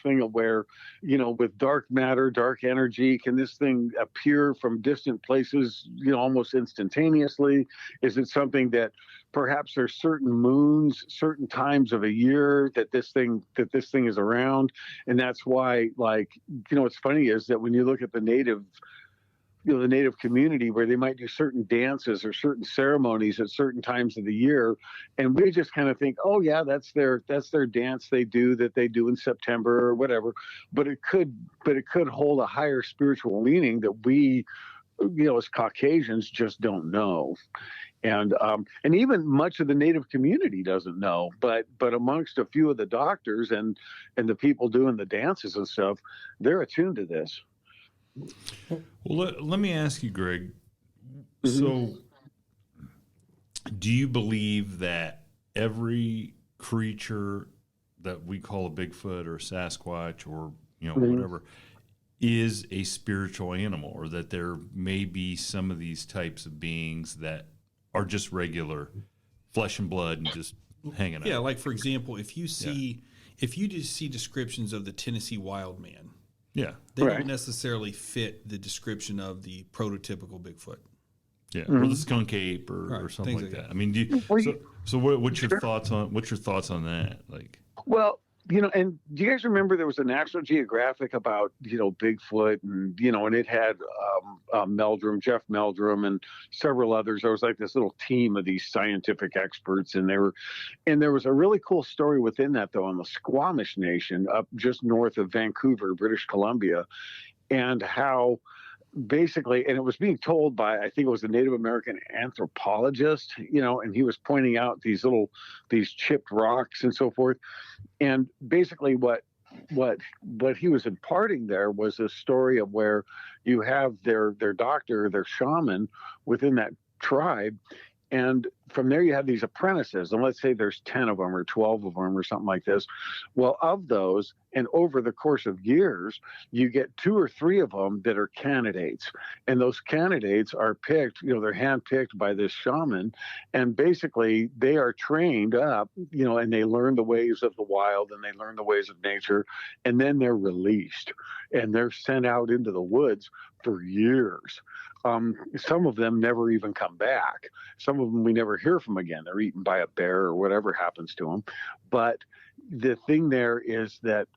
S5: thing of where, with dark matter, dark energy, can this thing appear from distant places, almost instantaneously? Is it something that perhaps there's certain moons, certain times of a year that this thing is around? And that's why, like, what's funny is that when you look at the native the native community where they might do certain dances or certain ceremonies at certain times of the year, and we just kind of think, oh yeah, that's their dance they do in September or whatever, but it could hold a higher spiritual meaning that we, as Caucasians, just don't know. And even much of the native community doesn't know, but amongst a few of the doctors and the people doing the dances and stuff, they're attuned to this.
S2: Well, let me ask you, Greg.
S5: Mm-hmm.
S2: So, do you believe that every creature that we call a Bigfoot or a Sasquatch or
S5: Mm-hmm.
S2: whatever is a spiritual animal, or that there may be some of these types of beings that are just regular flesh and blood and just hanging out?
S3: Yeah, like for example, if you just see descriptions of the Tennessee wild man,
S2: Yeah.
S3: they
S5: Right.
S3: don't necessarily fit the description of the prototypical Bigfoot.
S2: Yeah. Or the skunk ape or
S3: Right,
S2: something
S3: things
S2: like
S3: like
S2: that.
S3: that.
S2: I mean, what's your thoughts on that? Like,
S5: Well, and do you guys remember there was a National Geographic about, Bigfoot and, and it had Jeff Meldrum and several others. There was like this little team of these scientific experts, and there was a really cool story within that, though, on the Squamish Nation up just north of Vancouver, British Columbia, and how basically, and it was being told by, I think it was a Native American anthropologist, and he was pointing out these chipped rocks and so forth. And basically what he was imparting there was a story of where you have their doctor, their shaman within that tribe. And from there, you have these apprentices, and let's say there's 10 of them or 12 of them or something like this. Well, of those, and over the course of years, you get 2 or 3 of them that are candidates. And those candidates are picked, they're handpicked by this shaman. And basically, they are trained up, and they learn the ways of the wild and they learn the ways of nature. And then they're released and they're sent out into the woods for years. Some of them never even come back. Some of them we never hear from again. They're eaten by a bear or whatever happens to them. But the thing there is that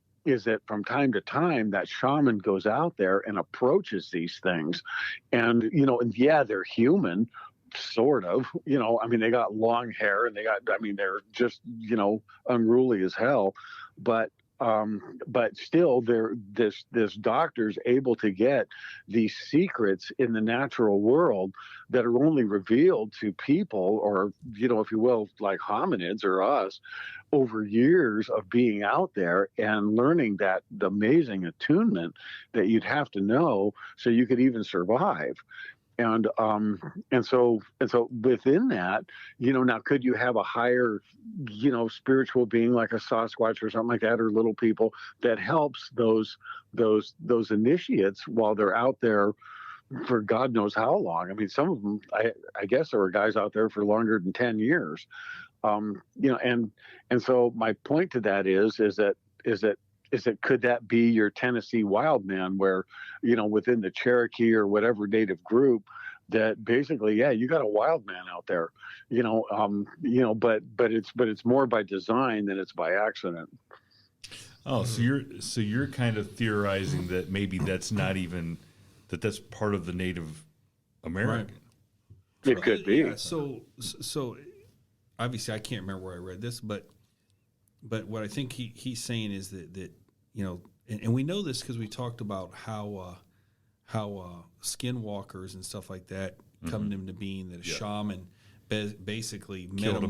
S5: from time to time that shaman goes out there and approaches these things, and they're human, sort of. They got long hair and they're just unruly as hell, but still, this doctor's able to get these secrets in the natural world that are only revealed to people, or if you will, like hominids or us, over years of being out there and learning that the amazing attunement that you'd have to know so you could even survive. And so within that, now could you have a higher, spiritual being like a Sasquatch or something like that, or little people that helps those initiates while they're out there for God knows how long? I mean, some of them, I guess there were guys out there for longer than 10 years. And so my point to that is that could that be your Tennessee wild man, where, within the Cherokee or whatever native group, that basically, yeah, you got a wild man out there, but it's more by design than it's by accident.
S2: oh, so you're kind of theorizing that maybe that's not even that's part of the Native American.
S5: It could be.
S3: Yeah, so obviously I can't remember where I read this, but what I think he's saying is that and we know this because we talked about how skinwalkers and stuff like that come into being, that a shaman basically
S2: Killed a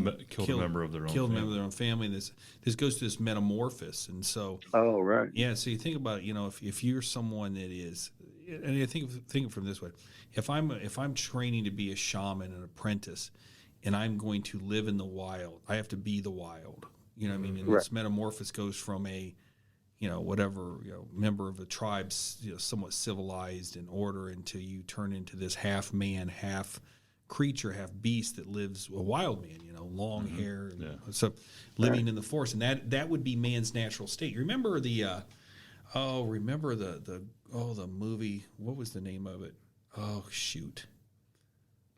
S2: member of their own
S3: family. And this goes to this metamorphosis. And so,
S5: oh, right.
S3: Yeah. So you think about, if you're someone that is, and I think from this way, if I'm training to be a shaman, an apprentice, and I'm going to live in the wild, I have to be the wild. You know what I mean? And
S5: Right.
S3: this metamorphosis goes from a, member of a tribe, somewhat civilized in order, until you turn into this half man, half creature, half beast that lives a wild man, long hair, and so living in the forest. And that would be man's natural state. You remember the movie, what was the name of it? Oh, shoot.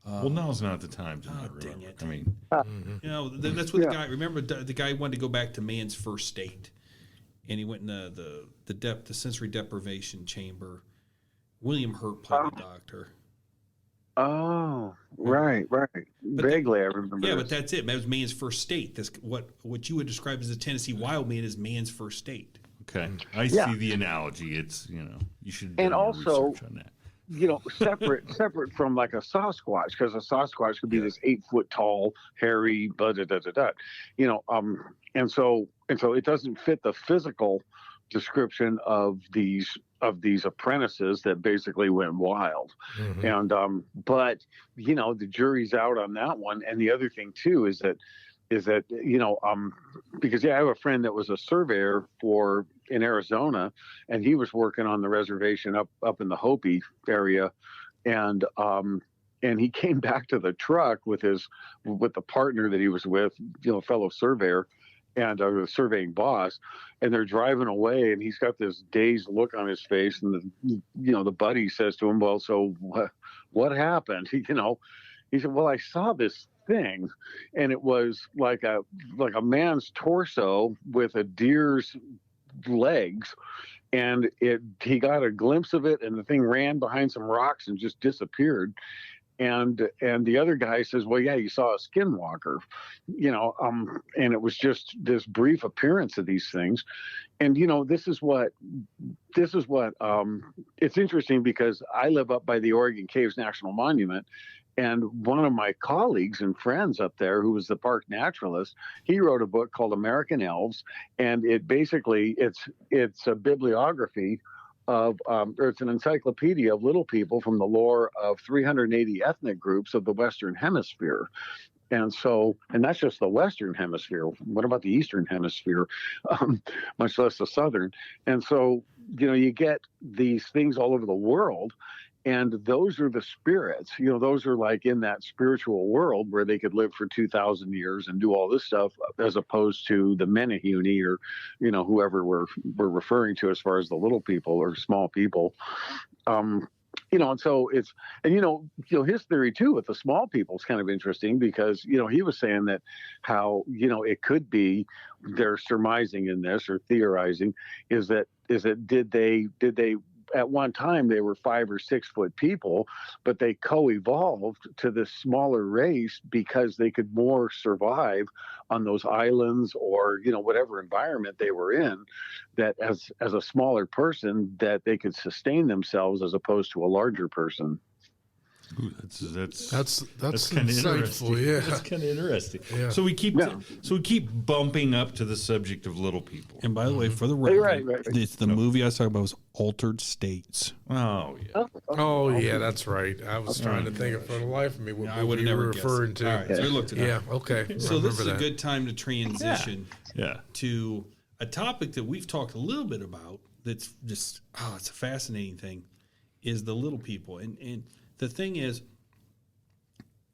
S2: Well, now's not the time to not
S3: dang
S2: remember.
S3: it.
S2: I mean,
S3: that's what the guy. Remember, the guy wanted to go back to man's first state, and he went in the sensory deprivation chamber, William Hurt played the doctor.
S5: Oh, right. Vaguely, I remember.
S3: Yeah,
S5: this.
S3: but that's it. That was man's first state. That's what you would describe as a Tennessee wild man is man's first state.
S2: Okay, I see the analogy. It's you should do
S5: And
S2: your
S5: also,
S2: research on that.
S5: Separate from like a Sasquatch, because a Sasquatch could be this 8 foot tall, hairy, and so it doesn't fit the physical description of these apprentices that basically went wild. And but the jury's out on that one. And the other thing too is that because I have a friend that was a surveyor in Arizona, and he was working on the reservation up in the Hopi area, and he came back to the truck with the partner that he was with, fellow surveyor, and the surveying boss, and they're driving away, and he's got this dazed look on his face, and the buddy says to him, "Well, so what happened?" He said, "Well, I saw this thing, and it was like a man's torso with a deer's legs, and he got a glimpse of it, and the thing ran behind some rocks and just disappeared." And the other guy says, "Well, yeah, you saw a skinwalker, and it was just this brief appearance of these things." And this is what it's interesting, because I live up by the Oregon Caves National Monument, and one of my colleagues and friends up there, who was the park naturalist, he wrote a book called American Elves, and it's a bibliography or it's an encyclopedia of little people from the lore of 380 ethnic groups of the Western Hemisphere. And that's just the Western Hemisphere. What about the Eastern Hemisphere? Much less the Southern. And so, you get these things all over the world, and those are the spirits. Those are like in that spiritual world where they could live for 2,000 years and do all this stuff, as opposed to the Menehune or, whoever we're referring to as far as the little people or small people. And so his theory too with the small people is kind of interesting, because, he was saying that how, it could be, they're surmising in this or theorizing is that did they at one time they were 5 or 6 foot people, but they co-evolved to this smaller race because they could more survive on those islands or whatever environment they were in, that as a smaller person that they could sustain themselves as opposed to a larger person.
S2: Ooh, that's
S4: kind of insightful. Yeah,
S2: that's kind of interesting.
S4: Yeah.
S2: So we keep bumping up to the subject of little people.
S3: And by the way, for the record,
S5: right.
S3: it's the movie I was talking about was Altered States.
S2: Oh yeah.
S4: Oh yeah, that's right. I was trying to think of for the life of me what
S3: I would
S4: you
S3: never
S4: were referring to.
S3: All right, so we looked it up.
S4: Yeah. Okay.
S3: So this is a good time to transition
S2: Yeah.
S3: to a topic that we've talked a little bit about. That's just it's a fascinating thing. Is the little people, and the thing is,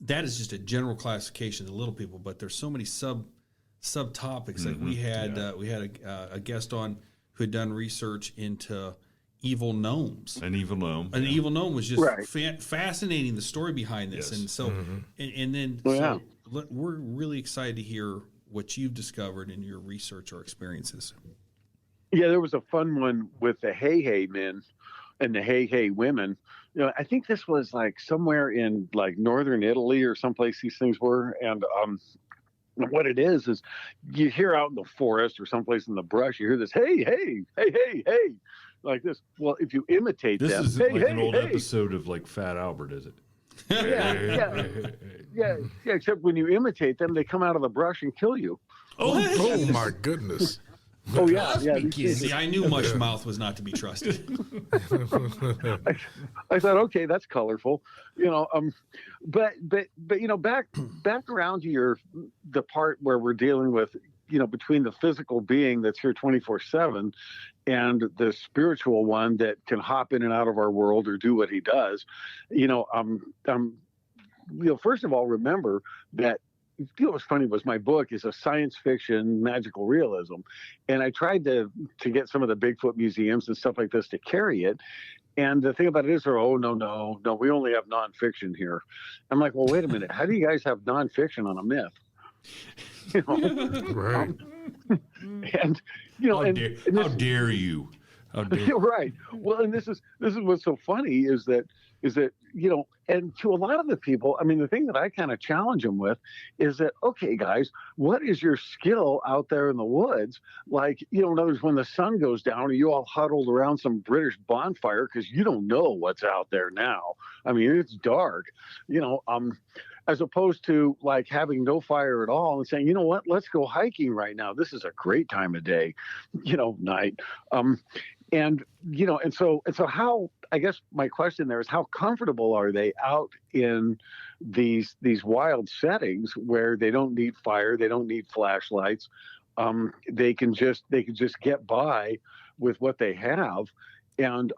S3: that is just a general classification of the little people, but there's so many subtopics. Like we had a guest on who had done research into evil gnomes.
S2: An evil gnome.
S3: An evil gnome was just fascinating, the story behind this. Yes. And so, and then we're really excited to hear what you've discovered in your research or experiences.
S5: Yeah, there was a fun one with the Hey men and the Hey women. I think this was like somewhere in like northern Italy or someplace these things were. And what it is you hear out in the forest or someplace in the brush, you hear this, hey, like this. Well, if you imitate
S2: this
S5: them.
S2: This is like an old episode of like Fat Albert, is it?
S5: Yeah, except when you imitate them, they come out of the brush and kill you.
S4: Oh my goodness.
S5: Oh yeah.
S3: See, I knew Mushmouth was not to be trusted.
S5: I thought, okay, that's colorful, but back around to the part where we're dealing with, between the physical being that's here 24/7 and the spiritual one that can hop in and out of our world or do what he does. First of all, remember that. What's funny was my book is a science fiction magical realism, and I tried to get some of the Bigfoot museums and stuff like this to carry it. And the thing about it is, no, we only have nonfiction here. I'm like, well, wait a minute, how do you guys have nonfiction on a myth?
S4: Right.
S5: And
S2: how dare you?
S3: Oh, dear.
S5: Right. Well, and this is what's so funny is that and to a lot of the people, I mean, the thing that I kind of challenge them with is that, okay, guys, what is your skill out there in the woods? Like, in other words, when the sun goes down, are you all huddled around some British bonfire because you don't know what's out there now? I mean, it's dark, as opposed to like having no fire at all and saying, you know what, let's go hiking right now. This is a great time of day, night. And so how, I guess my question there is, how comfortable are they out in these wild settings where they don't need fire, they don't need flashlights, they can just get by with what they have, and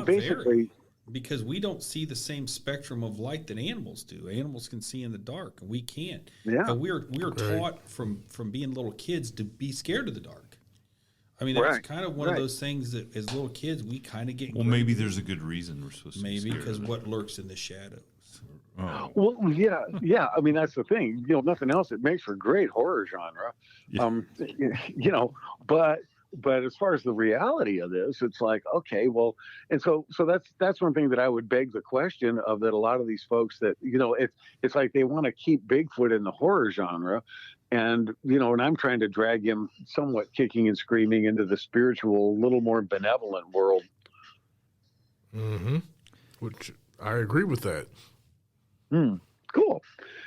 S5: basically.
S3: Because we don't see the same spectrum of light that animals do. Animals can see in the dark, and we can't.
S5: Yeah,
S3: and we're taught from being little kids to be scared of the dark. I mean, that's kind of one of those things that as little kids we kind of get.
S6: Well, maybe there's a good reason we're supposed to.
S3: Maybe because what lurks in the shadows.
S6: Oh.
S5: Well, yeah. I mean, that's the thing. Nothing else. It makes for great horror genre.
S6: Yeah.
S5: But as far as the reality of this, it's like, okay, well, and so that's one thing that I would beg the question of, that a lot of these folks that, it's like they want to keep Bigfoot in the horror genre. And, and I'm trying to drag him somewhat kicking and screaming into the spiritual, little more benevolent world.
S4: Mm-hmm. Which I agree with that.
S5: Cool.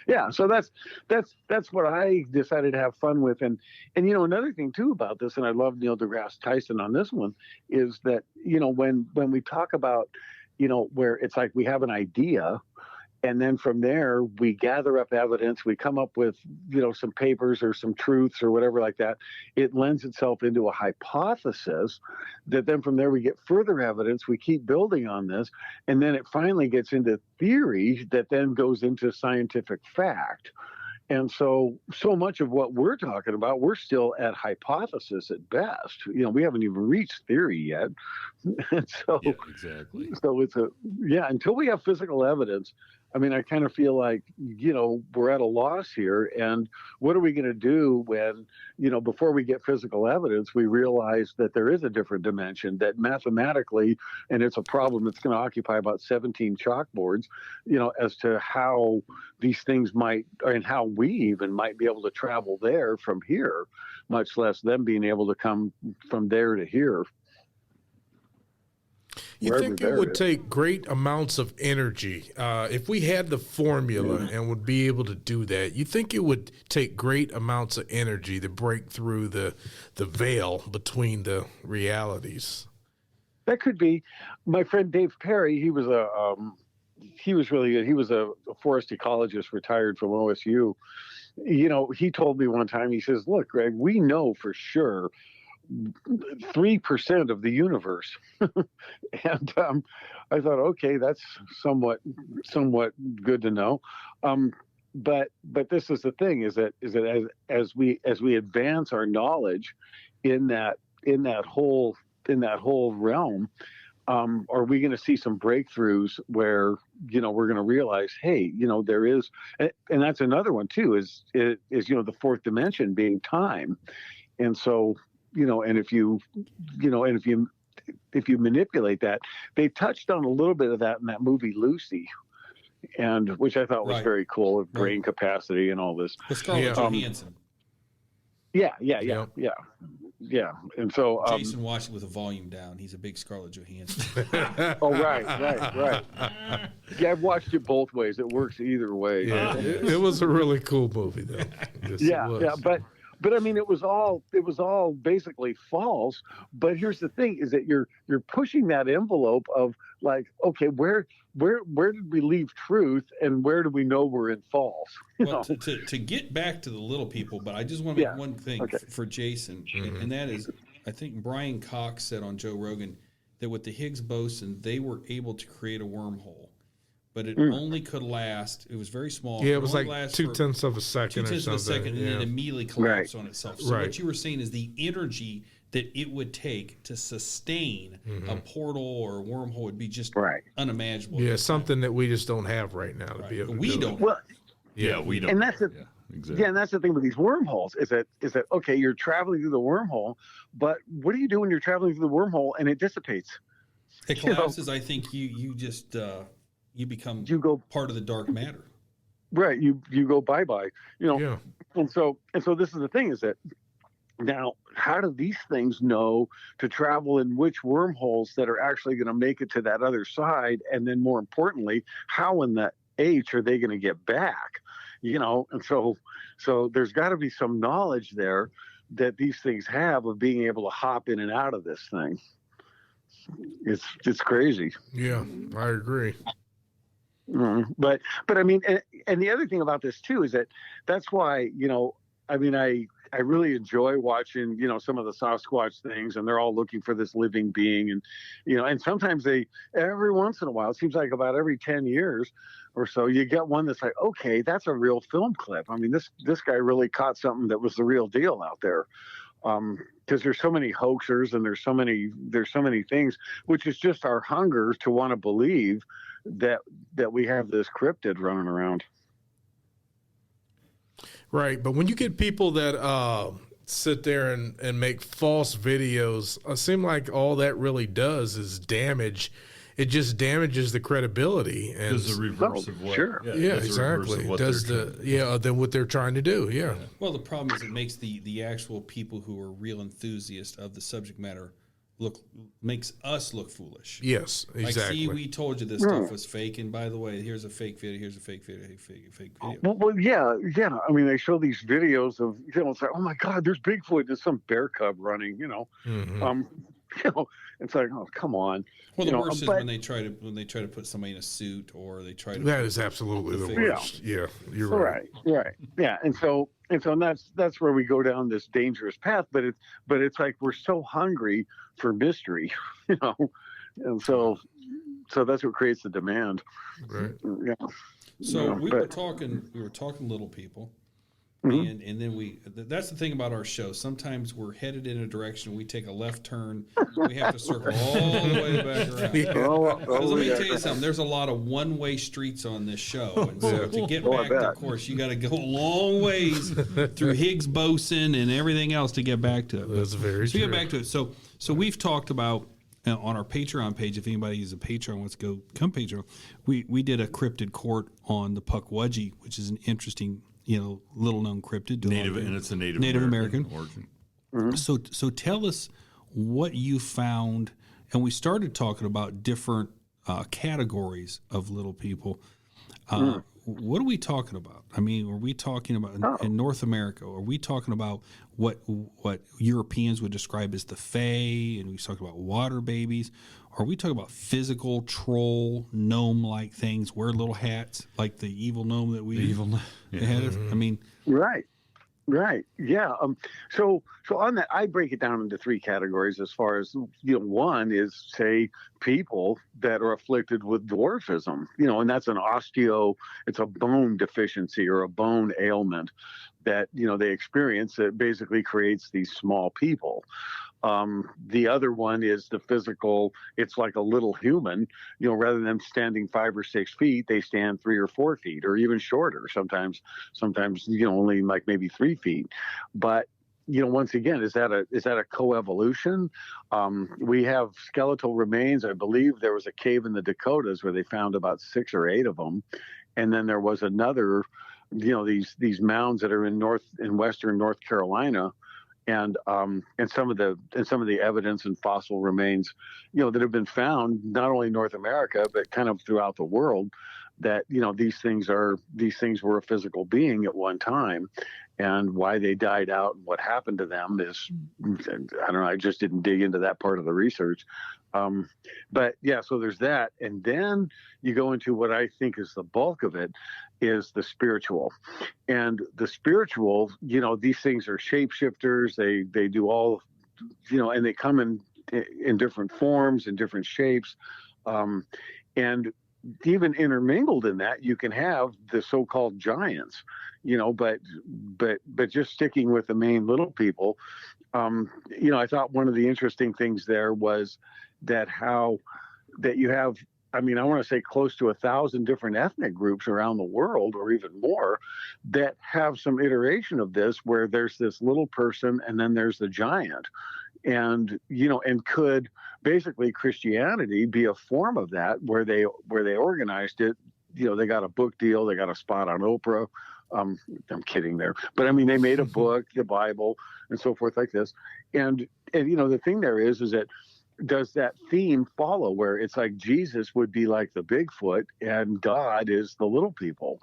S5: Yeah. So that's what I decided to have fun with. And another thing too about this, and I love Neil deGrasse Tyson on this one, is that, when we talk about, where it's like we have an idea, and then from there we gather up evidence, we come up with, some papers or some truths or whatever like that. It lends itself into a hypothesis that then from there we get further evidence, we keep building on this, and then it finally gets into theory that then goes into scientific fact. And so much of what we're talking about, we're still at hypothesis at best. We haven't even reached theory yet. And so,
S6: yeah, exactly.
S5: So it's until we have physical evidence, I mean, I kind of feel like, we're at a loss here. And what are we going to do when, before we get physical evidence, we realize that there is a different dimension, that mathematically, and it's a problem that's going to occupy about 17 chalkboards, as to how these things might, and how we even might be able to travel there from here, much less them being able to come from there to here.
S4: You think it would take great amounts of energy if we had the formula and would be able to do that? You think it would take great amounts of energy to break through the veil between the realities?
S5: That could be. My friend Dave Perry, he was really good. He was a forest ecologist, retired from OSU. He told me one time, he says, "Look, Greg, we know for sure 3% of the universe." And I thought, okay, that's somewhat good to know. But this is the thing, is that as we advance our knowledge in that whole realm, are we going to see some breakthroughs where, we're going to realize, hey, there is, and that's another one too, is the fourth dimension being time. And so, and if you manipulate that, they touched on a little bit of that in that movie Lucy, and which I thought was very cool, of brain capacity and all this.
S3: With Scarlett Johansson.
S5: Yeah. And so
S3: Jason watched it with the volume down. He's a big Scarlett Johansson.
S5: Oh, right. Yeah, I've watched it both ways. It works either way.
S4: Yeah, it was a really cool movie, though. Yes,
S5: But I mean, it was all basically false. But here's the thing: is that you're pushing that envelope of like, okay, where did we leave truth, and where do we know we're in false?
S3: Well, to get back to the little people, but I just want to make one thing for Jason, and that is, I think Brian Cox said on Joe Rogan that with the Higgs boson, they were able to create a wormhole. But it only could last. It was very small.
S4: Yeah, it was like 0.2 of a second.
S3: 0.2 of a second, and then immediately collapsed on itself. So what you were saying is the energy that it would take to sustain a portal or a wormhole would be just unimaginable.
S4: Yeah, something that we just don't have right now to be able to do.
S3: We don't.
S5: Well,
S6: yeah, we don't.
S5: And that's
S6: exactly.
S5: Yeah, and that's the thing with these wormholes is that okay, you're traveling through the wormhole, but what do you do when you're traveling through the wormhole and it dissipates?
S3: It collapses. I think you just you become part of the dark matter.
S5: Right, you go bye-bye.
S4: Yeah.
S5: And so this is the thing is that now, how do these things know to travel in which wormholes that are actually going to make it to that other side? And then more importantly, how in the H are they going to get back? And so there's got to be some knowledge there that these things have of being able to hop in and out of this thing. It's crazy.
S4: Yeah, I agree.
S5: But I mean, and the other thing about this too is that's why, I mean, I really enjoy watching, some of the Sasquatch things, and they're all looking for this living being. And, and sometimes every once in a while, it seems like about every 10 years or so, you get one that's like, okay, that's a real film clip. I mean, this guy really caught something that was the real deal out there. Because there's so many hoaxers and there's so many things, which is just our hunger to want to believe that we have this cryptid running around.
S4: Right, but when you get people that sit there and make false videos, it seems like all that really does is damage. It just damages the credibility and
S6: does the reverse of what?
S5: Sure.
S4: Yeah, exactly. Than what they're trying to do. Yeah.
S3: Well, the problem is it makes the actual people who are real enthusiasts of the subject matter makes us look foolish.
S4: Yes, exactly.
S3: Like, see, we told you this stuff was fake, and by the way, here's a fake video. Here's a fake video. Fake video.
S5: Well, yeah. I mean, they show these videos of it's like, oh my God, there's Bigfoot. There's some bear cub running.
S4: Mm-hmm.
S5: It's like, oh, come on.
S3: Well, the worst is when they try to put somebody in a suit, or they try to.
S4: That is absolutely the worst. Yeah, you're right.
S5: Right. Yeah, and that's where we go down this dangerous path. But it's like we're so hungry for mystery, and so that's what creates the demand.
S4: Right.
S5: Yeah.
S3: So we were talking little people. And then that's the thing about our show. Sometimes we're headed in a direction, we take a left turn, we have to circle all the way back around. Because let me tell you something, there's a lot of one-way streets on this show. And so to get back to course, you got to go a long ways through Higgs boson and everything else to get back to it.
S4: That's very true.
S3: Get back to it. So we've talked about on our Patreon page, if anybody is a Patreon wants to go come Patreon, we did a cryptid court on the Pukwudgie, which is an interesting little known cryptid.
S6: And it's a Native American origin.
S5: Mm-hmm.
S3: So tell us what you found, and we started talking about different categories of little people. What are we talking about? I mean, are we talking about in North America? Are we talking about what Europeans would describe as the Fae, and we talk about water babies? Are we talking about physical troll gnome-like things, wear little hats like the evil gnome that we had? I mean,
S5: right, yeah. So on that, I break it down into three categories. As far as one is, say, people that are afflicted with dwarfism, and that's it's a bone deficiency or a bone ailment that they experience that basically creates these small people. The other one is the physical. It's like a little human, rather than standing 5 or 6 feet, they stand 3 or 4 feet or even shorter. Sometimes, only like maybe 3 feet. But, once again, is that a coevolution? We have skeletal remains. I believe there was a cave in the Dakotas where they found about 6 or 8 of them. And then there was another, these mounds that are in western North Carolina. And some of the evidence and fossil remains, that have been found not only in North America but kind of throughout the world, that these things were a physical being at one time, and why they died out and what happened to them is, I don't know. I just didn't dig into that part of the research. But yeah, so there's that, and then you go into what I think is the bulk of it, is the spiritual. And the spiritual, these things are shapeshifters. They do all, and they come in different forms and different shapes. And even intermingled in that, you can have the so-called giants, but just sticking with the main little people, I thought one of the interesting things there was that you have I mean, I want to say close to 1,000 different ethnic groups around the world, or even more, that have some iteration of this, where there's this little person and then there's the giant. And, and could basically Christianity be a form of that, where they organized it? They got a book deal, they got a spot on Oprah. I'm kidding there, but I mean, they made a book, the Bible, and so forth like this. And the thing there is that, does that theme follow, where it's like Jesus would be like the Bigfoot and God is the little people?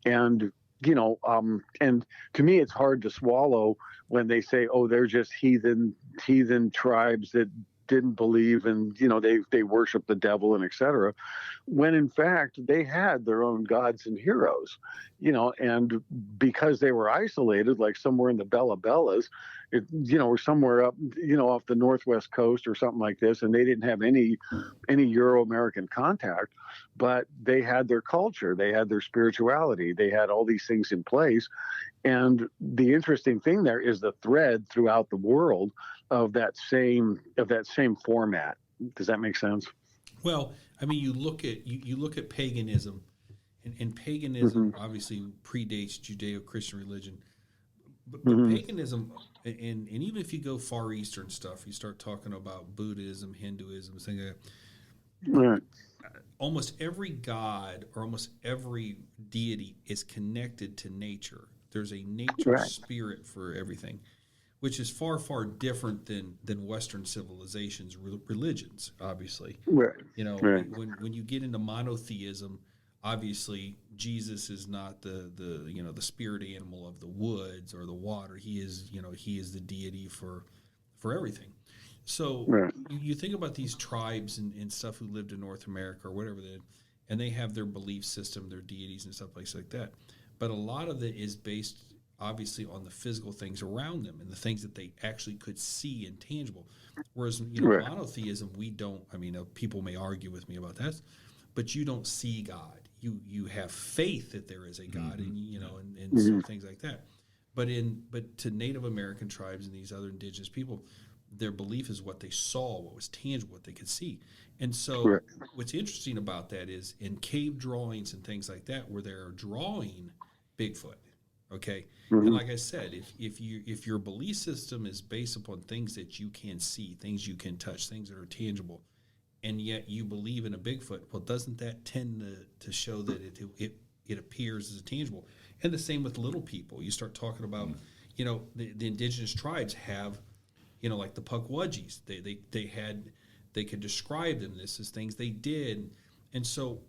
S5: And and to me, it's hard to swallow when they say, oh, they're just heathen tribes that didn't believe, and they worship the devil and etc., when in fact they had their own gods and heroes, and because they were isolated, like somewhere in the Bella Bellas, or somewhere up, off the northwest coast or something like this, and they didn't have any Euro-American contact, but they had their culture, they had their spirituality, they had all these things in place. And the interesting thing there is the thread throughout the world of that same format. Does that make sense?
S3: Well, I mean, you look at paganism, and paganism obviously predates Judeo-Christian religion, but paganism, and even if you go Far Eastern stuff, you start talking about Buddhism, Hinduism, things like that.
S5: Right.
S3: Almost every god or almost every deity is connected to nature. There's a nature spirit for everything, which is far, far different than Western civilization's religions, obviously.
S5: Right.
S3: When you get into monotheism, obviously Jesus is not the spirit animal of the woods or the water. He is the deity for everything. So you think about these tribes and stuff who lived in North America or whatever and they have their belief system, their deities and stuff like that. But a lot of it is based, obviously, on the physical things around them and the things that they actually could see and tangible. Whereas, monotheism, we don't. I mean, people may argue with me about that, but you don't see God. You have faith that there is a God, and some things like that. But to Native American tribes and these other indigenous people, their belief is what they saw, what was tangible, what they could see. And so what's interesting about that is in cave drawings and things like that, where they're drawing Bigfoot, okay? And like I said, if your belief system is based upon things that you can see, things you can touch, things that are tangible, and yet you believe in a Bigfoot, well, doesn't that tend to show that it appears as tangible? And the same with little people. You start talking about, the indigenous tribes have, like the Pukwudgies. They could describe them this as things they did. And so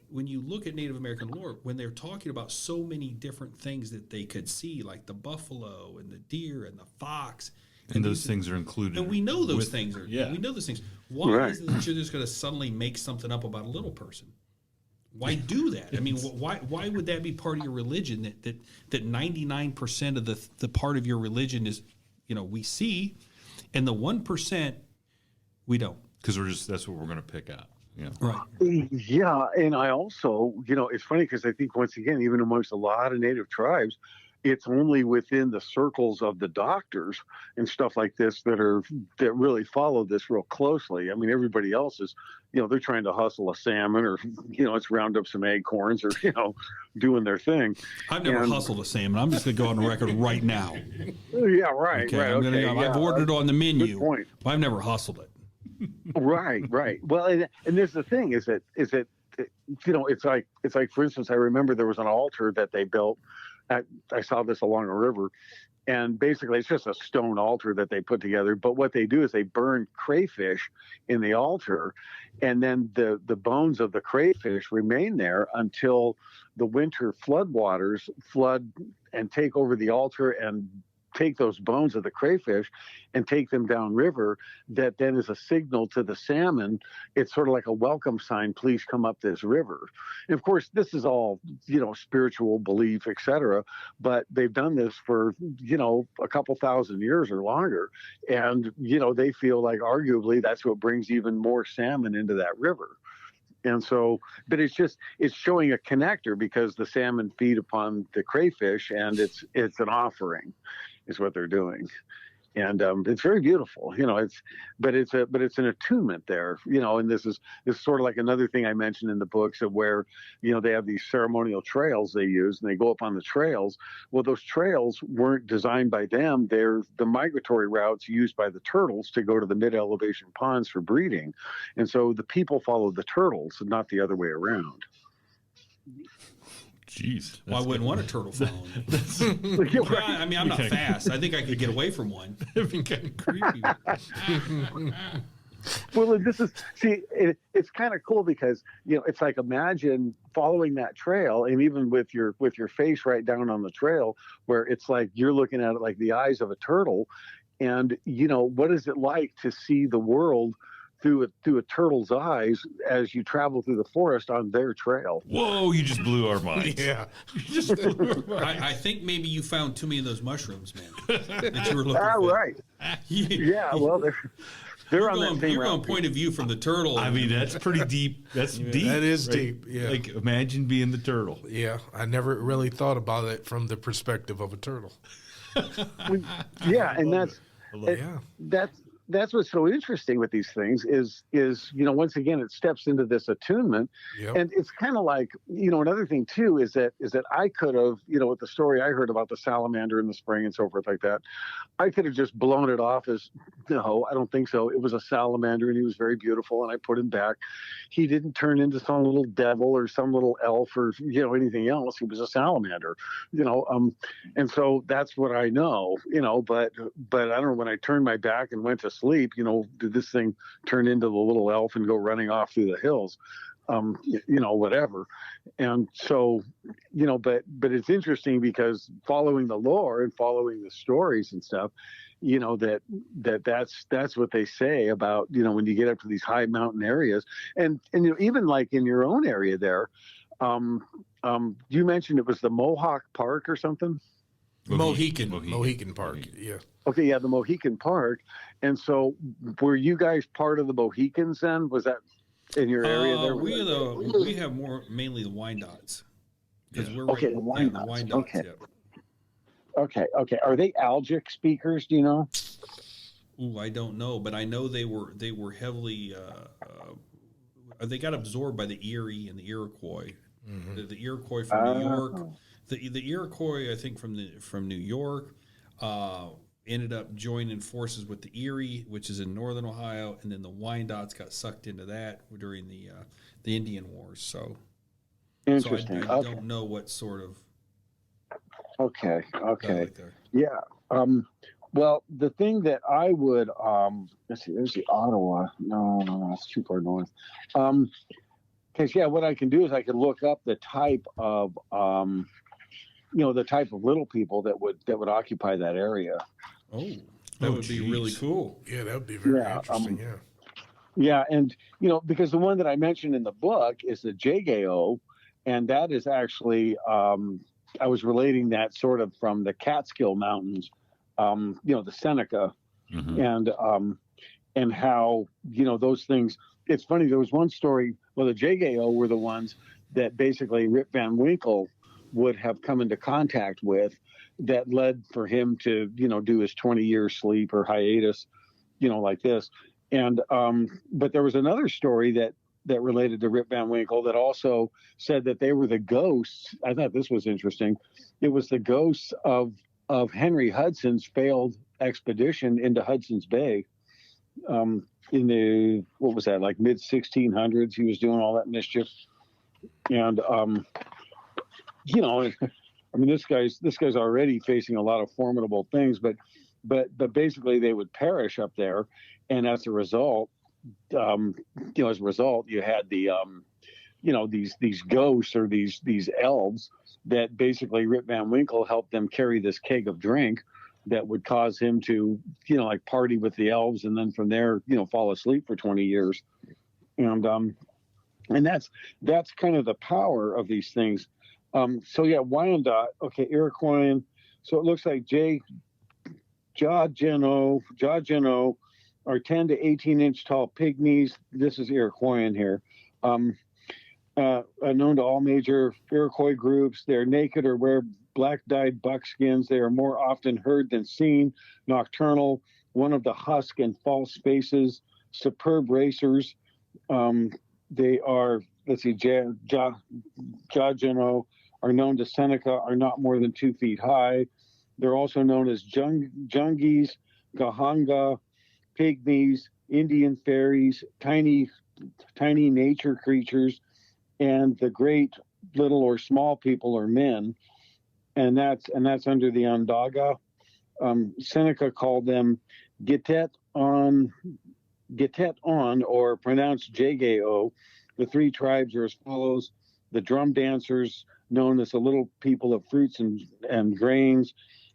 S3: when you look at Native American lore, when they're talking about so many different things that they could see, like the buffalo and the deer and the fox,
S6: and those things are included,
S3: and we know those things are. Yeah. We know those things. Why is it that you're just going to suddenly make something up about a little person? Why do that? I mean, why would that be part of your religion? That 99% of the part of your religion is, we see, and the 1% we don't,
S6: because that's what we're going to pick out. Yeah.
S3: Right.
S5: Yeah. And I also, it's funny because I think, once again, even amongst a lot of Native tribes, it's only within the circles of the doctors and stuff like this that really follow this real closely. I mean, everybody else is, they're trying to hustle a salmon, or, it's round up some acorns, or, doing their thing.
S3: I've never hustled a salmon. I'm just going to go on the record right now.
S5: Yeah, right.
S3: Okay,
S5: right.
S3: I've ordered it on the menu.
S5: Good point.
S3: But I've never hustled it.
S5: Right. Well, and there's the thing is that it's like, for instance, I remember there was an altar that they built. I saw this along a river, and basically it's just a stone altar that they put together. But what they do is they burn crayfish in the altar, and then the bones of the crayfish remain there until the winter floodwaters flood and take over the altar and take those bones of the crayfish and take them downriver. That then is a signal to the salmon. It's sort of like a welcome sign. Please come up this river. And of course, this is all, spiritual belief, etc. But they've done this for, a couple thousand years or longer. And, they feel like arguably that's what brings even more salmon into that river. And so, but it's showing a connector, because the salmon feed upon the crayfish, and it's an offering is what they're doing. And it's very beautiful, but it's an attunement there, and this is sort of like another thing I mentioned in the books of where, they have these ceremonial trails they use, and they go up on the trails. Well, those trails weren't designed by them. They're the migratory routes used by the turtles to go to the mid-elevation ponds for breeding. And so the people follow the turtles, not the other way around.
S6: Jeez.
S3: Well, I wouldn't want a turtle following me. Well, I mean, I'm not fast. I think I could get away from one.
S6: It'd be kind of creepy.
S5: Well, it's kind of cool because, it's like, imagine following that trail, and even with your face right down on the trail, where it's like you're looking at it like the eyes of a turtle. And, what is it like to see the world through a turtle's eyes as you travel through the forest on their trail?
S6: Whoa, you just blew our minds.
S4: Yeah.
S6: You just blew our minds.
S3: I think maybe you found too many of those mushrooms, man, that you were looking
S5: Ah,
S3: for.
S5: right. Yeah, well, they're on that same
S3: You're
S5: route.
S3: on point of view from the turtle.
S6: I mean, that's pretty deep. That's deep.
S4: That is
S6: right?
S4: deep, yeah.
S6: Like, imagine being the turtle.
S4: Yeah, I never really thought about it from the perspective of a turtle.
S5: Yeah, and that's what's so interesting with these things is once again it steps into this attunement.
S4: Yep.
S5: And it's kind of like, another thing too is that I could have, with the story I heard about the salamander in the spring and so forth like that, I could have just blown it off as, no, I don't think so. It was a salamander and he was very beautiful and I put him back. He didn't turn into some little devil or some little elf or anything else. He was a salamander, and so that's what I know, but I don't know, when I turned my back and went to sleep, did this thing turn into the little elf and go running off through the hills? Whatever. And so, but it's interesting because following the lore and following the stories and stuff, that's what they say about, when you get up to these high mountain areas and even like in your own area there, you mentioned it was the Mohawk Park or something?
S4: Mohican Park. Yeah.
S5: Okay. Yeah. The Mohican Park. And so were you guys part of the Mohicans then? Was that in your area there?
S3: We have mainly the Wyandots. Because we're
S5: okay,
S3: right,
S5: the Wyandots.
S3: Wyandots,
S5: Okay. Yeah. Okay. Are they Algic speakers? Do you know?
S3: Ooh, I don't know, but I know they were heavily. They got absorbed by the Erie and the Iroquois. Mm-hmm. The Iroquois from New York. The Iroquois, I think, from New York, ended up joining forces with the Erie, which is in northern Ohio, and then the Wyandots got sucked into that during the Indian Wars. So,
S5: interesting.
S3: I don't know what sort of.
S5: Okay.
S3: Right there.
S5: Yeah. Well, the thing that I would let's see. There's the Ottawa. No, it's too far north. Because what I can do is I can look up the type of the type of little people that would occupy that area.
S3: Oh, that would be really cool.
S4: Yeah, that would be very interesting.
S5: Yeah, and because the one that I mentioned in the book is the Jagao, and that is actually I was relating that sort of from the Catskill Mountains, the Seneca, and how those things. It's funny. There was one story. Well, the Jagao were the ones that basically Rip Van Winkle would have come into contact with, that led for him to do his 20-year sleep or hiatus, like this. And but there was another story that related to Rip Van Winkle that also said that they were the ghosts. I thought this was interesting. It was the ghosts of Henry Hudson's failed expedition into Hudson's Bay. In the, what was that, like mid 1600s, he was doing all that mischief. And, I mean, this guy's already facing a lot of formidable things, but basically they would perish up there. And as a result, you had the, these ghosts or these elves that basically Rip Van Winkle helped them carry this keg of drink that would cause him to, like party with the elves and then from there, fall asleep for 20 years. And that's kind of the power of these things. Wyandotte, okay, Iroquois. So it looks like Jajeno are 10 to 18 inch tall pygmies. This is Iroquois here. Known to all major Iroquois groups. They're naked or wear black dyed buckskins. They are more often heard than seen, nocturnal, one of the husk and false spaces, superb racers. They are, let's see, Jageno are known to Seneca, are not more than 2 feet high. They're also known as Jungis, Gahanga, pygmies, Indian fairies, tiny nature creatures, and the great little or small people or men, and that's under the Ondaga. Seneca called them Gitet on, or pronounced Jageo. The 3 tribes are as follows: the drum dancers, known as the little people of fruits and grains,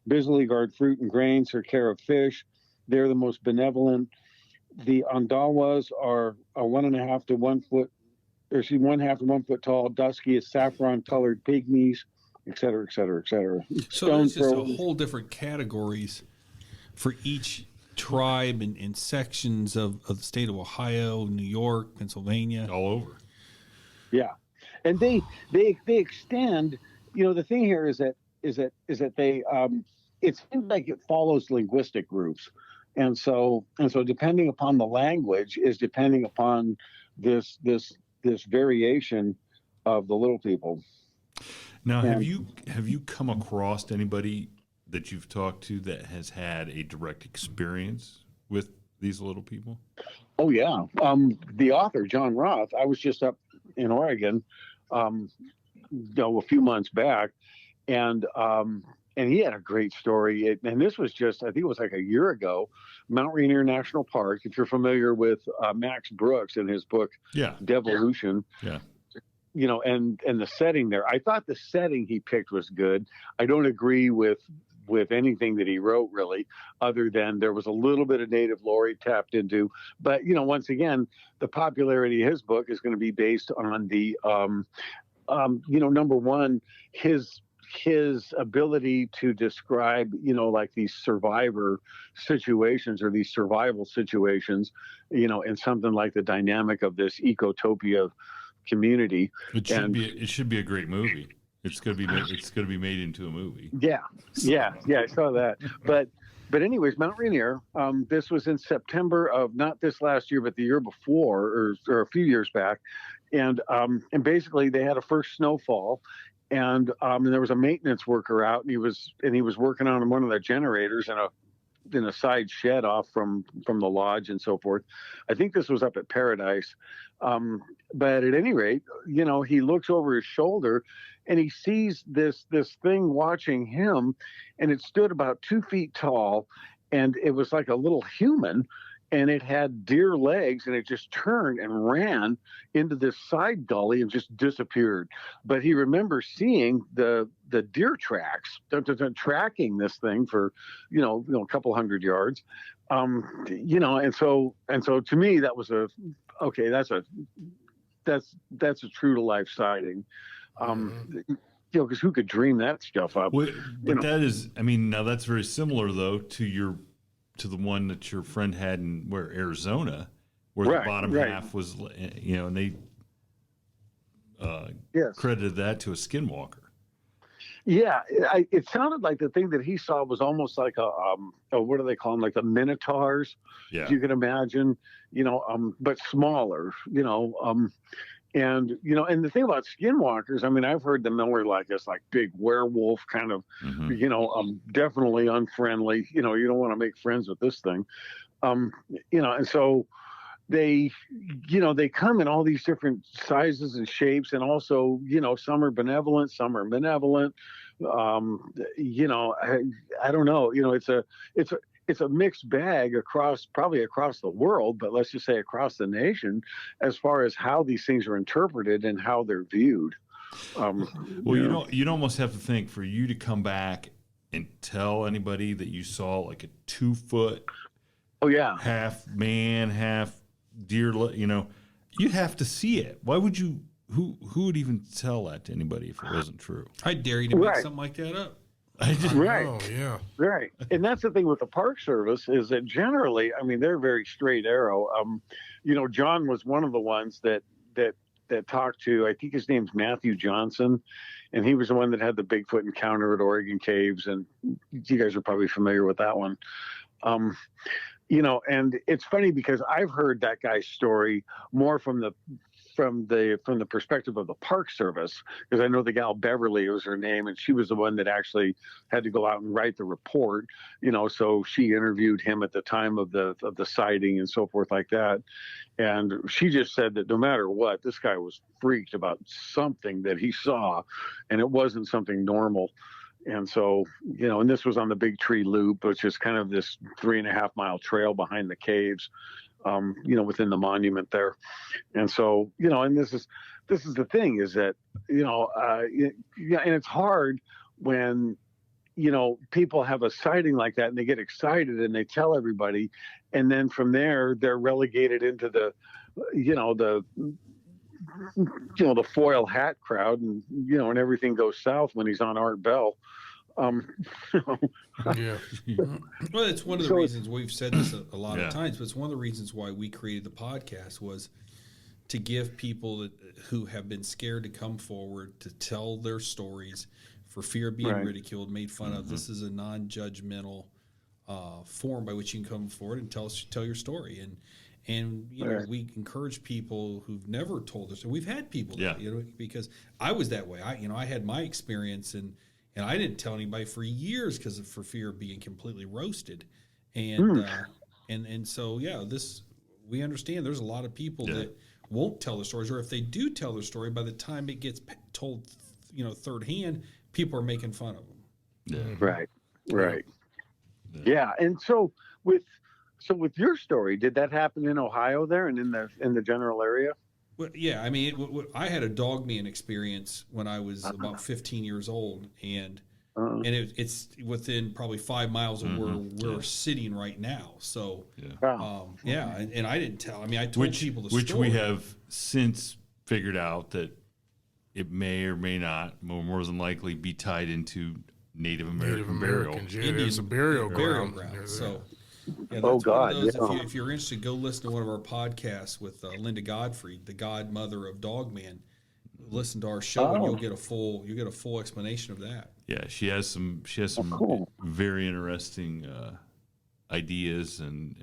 S5: busily guard fruit and grains or care of fish. They're the most benevolent. The Ondawas are 1.5 to 1 foot, or 1/2 to 1 foot tall, dusky as saffron-colored pygmies, et cetera, et cetera, et cetera.
S3: So there's just a whole different categories for each tribe and sections of the state of Ohio, New York, Pennsylvania,
S2: all over.
S5: Yeah, and they extend. You know, the thing here is that they it seems like it follows linguistic groups, and so depending upon the language is depending upon this variation of the little people.
S2: Now, have you come across anybody that you've talked to that has had a direct experience with these little people?
S5: Oh yeah, the author John Roth. I was just up in Oregon, a few months back, and he had a great story. And this was just, I think it was like a year ago. Mount Rainier National Park. If you're familiar with Max Brooks and his book, Devolution, you know, and the setting there. I thought the setting he picked was good. I don't agree with anything that he wrote really, other than there was a little bit of native lore he tapped into. But, you know, once again, the popularity of his book is going to be based on the, number one, his ability to describe, you know, like these survivor situations or these survival situations, you know, in something like the dynamic of this ecotopia community.
S2: It should be a great movie. It's going to be made into a movie.
S5: Yeah, I saw that. But anyways, Mount Rainier. This was in September of not this last year, but the year before, or a few years back, and basically they had a first snowfall, and there was a maintenance worker out, and he was working on one of the generators in a side shed off from the lodge and so forth. I think this was up at Paradise. But at any rate, you know, he looks over his shoulder and he sees this thing watching him, and it stood about 2 feet tall, and it was like a little human, and it had deer legs, and it just turned and ran into this side gully and just disappeared. But he remembers seeing the deer tracks, tracking this thing for, you know, a couple hundred yards. And so to me, that was that's a true to life sighting. Because who could dream that stuff up?
S2: But that is, I mean, now that's very similar though to the one that your friend had in Arizona, where the bottom half was, you know, and they credited that to a skinwalker.
S5: Yeah, it sounded like the thing that he saw was almost like a what do they call them? Like the minotaurs, if you can imagine, you know, but smaller, you know, and you know, and the thing about skinwalkers, I mean, I've heard them more like this, like big werewolf kind of, you know, definitely unfriendly. You know, you don't want to make friends with this thing, you know, and so they come in all these different sizes and shapes, and also, you know, some are benevolent, some are malevolent. You know, I don't know. You know, it's a mixed bag probably across the world, but let's just say across the nation, as far as how these things are interpreted and how they're viewed.
S2: Well, you'd almost have to think, for you to come back and tell anybody that you saw like a 2 foot, half man, half deer, you know, you'd have to see it. Why would you? Who would even tell that to anybody if it wasn't true?
S3: I dare you to make something like that up.
S5: Right.
S4: Oh, yeah.
S5: Right. And that's the thing with the Park Service, is that generally, I mean, they're very straight arrow. You know, John was one of the ones that talked to, I think his name's Matthew Johnson, and he was the one that had the Bigfoot Encounter at Oregon Caves, and you guys are probably familiar with that one. You know, and it's funny because I've heard that guy's story more from the perspective of the Park Service, because I know the gal Beverly was her name, and she was the one that actually had to go out and write the report, you know, so she interviewed him at the time of the sighting and so forth like that. And she just said that no matter what, this guy was freaked about something that he saw, and it wasn't something normal. And so, you know, and this was on the Big Tree Loop, which is kind of this 3.5 mile trail behind the caves, you know, within the monument there. And so, you know, and this is the thing is that, you know, yeah, and it's hard when, you know, people have a sighting like that and they get excited and they tell everybody. And then from there, they're relegated into the foil hat crowd, and, you know, and everything goes south when he's on Art Bell.
S4: Yeah.
S3: Well, it's one of the reasons we've said this a lot of times, but it's one of the reasons why we created the podcast was to give people who have been scared to come forward to tell their stories for fear of being ridiculed, made fun of. This is a non-judgmental forum by which you can come forward and tell your story. And you know, we encourage people who've never told us. We've had people, you know, because I was that way. I had my experience, and I didn't tell anybody for years for fear of being completely roasted. And so we understand there's a lot of people that won't tell their stories, or if they do tell their story, by the time it gets told, you know, third hand, people are making fun of them.
S5: Yeah. Right. Yeah. And so with your story, did that happen in Ohio there and in the general area?
S3: Well, yeah, I mean, I had a dogman experience when I was about 15 years old, and it's within probably 5 miles of where we're sitting right now. So, and I didn't tell. I mean, I told people the story.
S6: Which we have since figured out that it may or may not, more than likely, be tied into Native American burial.
S4: Yeah, there's a burial ground.
S3: So. Yeah,
S5: oh God!
S3: If you're interested, go listen to one of our podcasts with Linda Godfrey, the godmother of Dogman. Listen to our show, and you'll get a full explanation of that.
S6: Yeah, she has some very interesting ideas and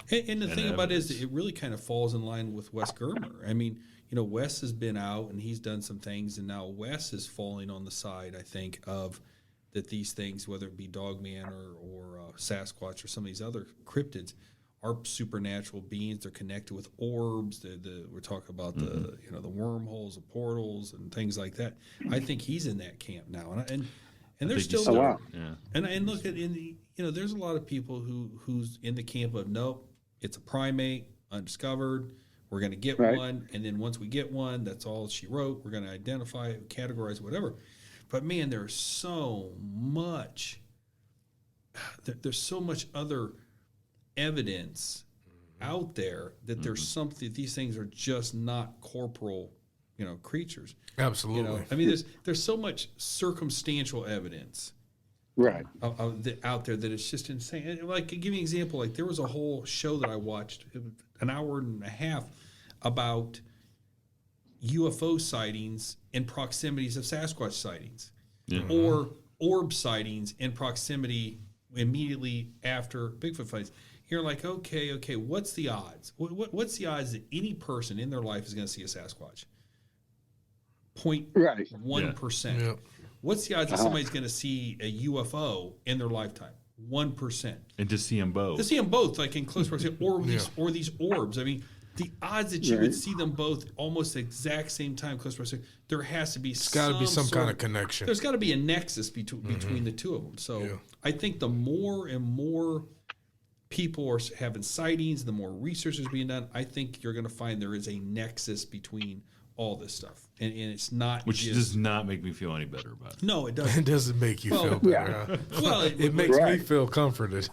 S3: the thing about it is that it really kind of falls in line with Wes Germer. I mean, you know, Wes has been out and he's done some things, and now Wes is falling on the side, I think, of that these things, whether it be Dogman or Sasquatch or some of these other cryptids, are supernatural beings. They're connected with orbs. We're talking about the wormholes, the portals, and things like that. I think he's in that camp now, and there's still and look at there's a lot of people who's in the camp of nope, it's a primate, undiscovered. We're going to get one, and then once we get one, that's all she wrote. We're going to identify it, categorize, whatever. But man, there's so much other evidence out there that there's something. These things are just not corporal, creatures.
S4: Absolutely.
S3: I mean, there's so much circumstantial evidence, out there that it's just insane. Like, give you an example. Like, there was a whole show that I watched, an hour and a half, about UFO sightings in proximities of Sasquatch sightings, or orb sightings in proximity immediately after Bigfoot sightings. You're like, okay, what's the odds? What's the odds that any person in their life is going to see a Sasquatch? 0.1%. Yeah. What's the odds that somebody's going to see a UFO in their lifetime? 1%.
S6: And to see them both.
S3: To see them both, like in close proximity, or these orbs. I mean, the odds that you would see them both almost the exact same time, close proximity, there has to be some
S4: kind of connection.
S3: There's got to be a nexus between the two of them. So I think the more and more people are having sightings, the more research is being done, I think you're going to find there is a nexus between all this stuff. And it's not
S6: does not make me feel any better about it.
S3: No, it doesn't.
S4: It doesn't make you feel better. Yeah.
S3: Well,
S4: it makes me feel comforted.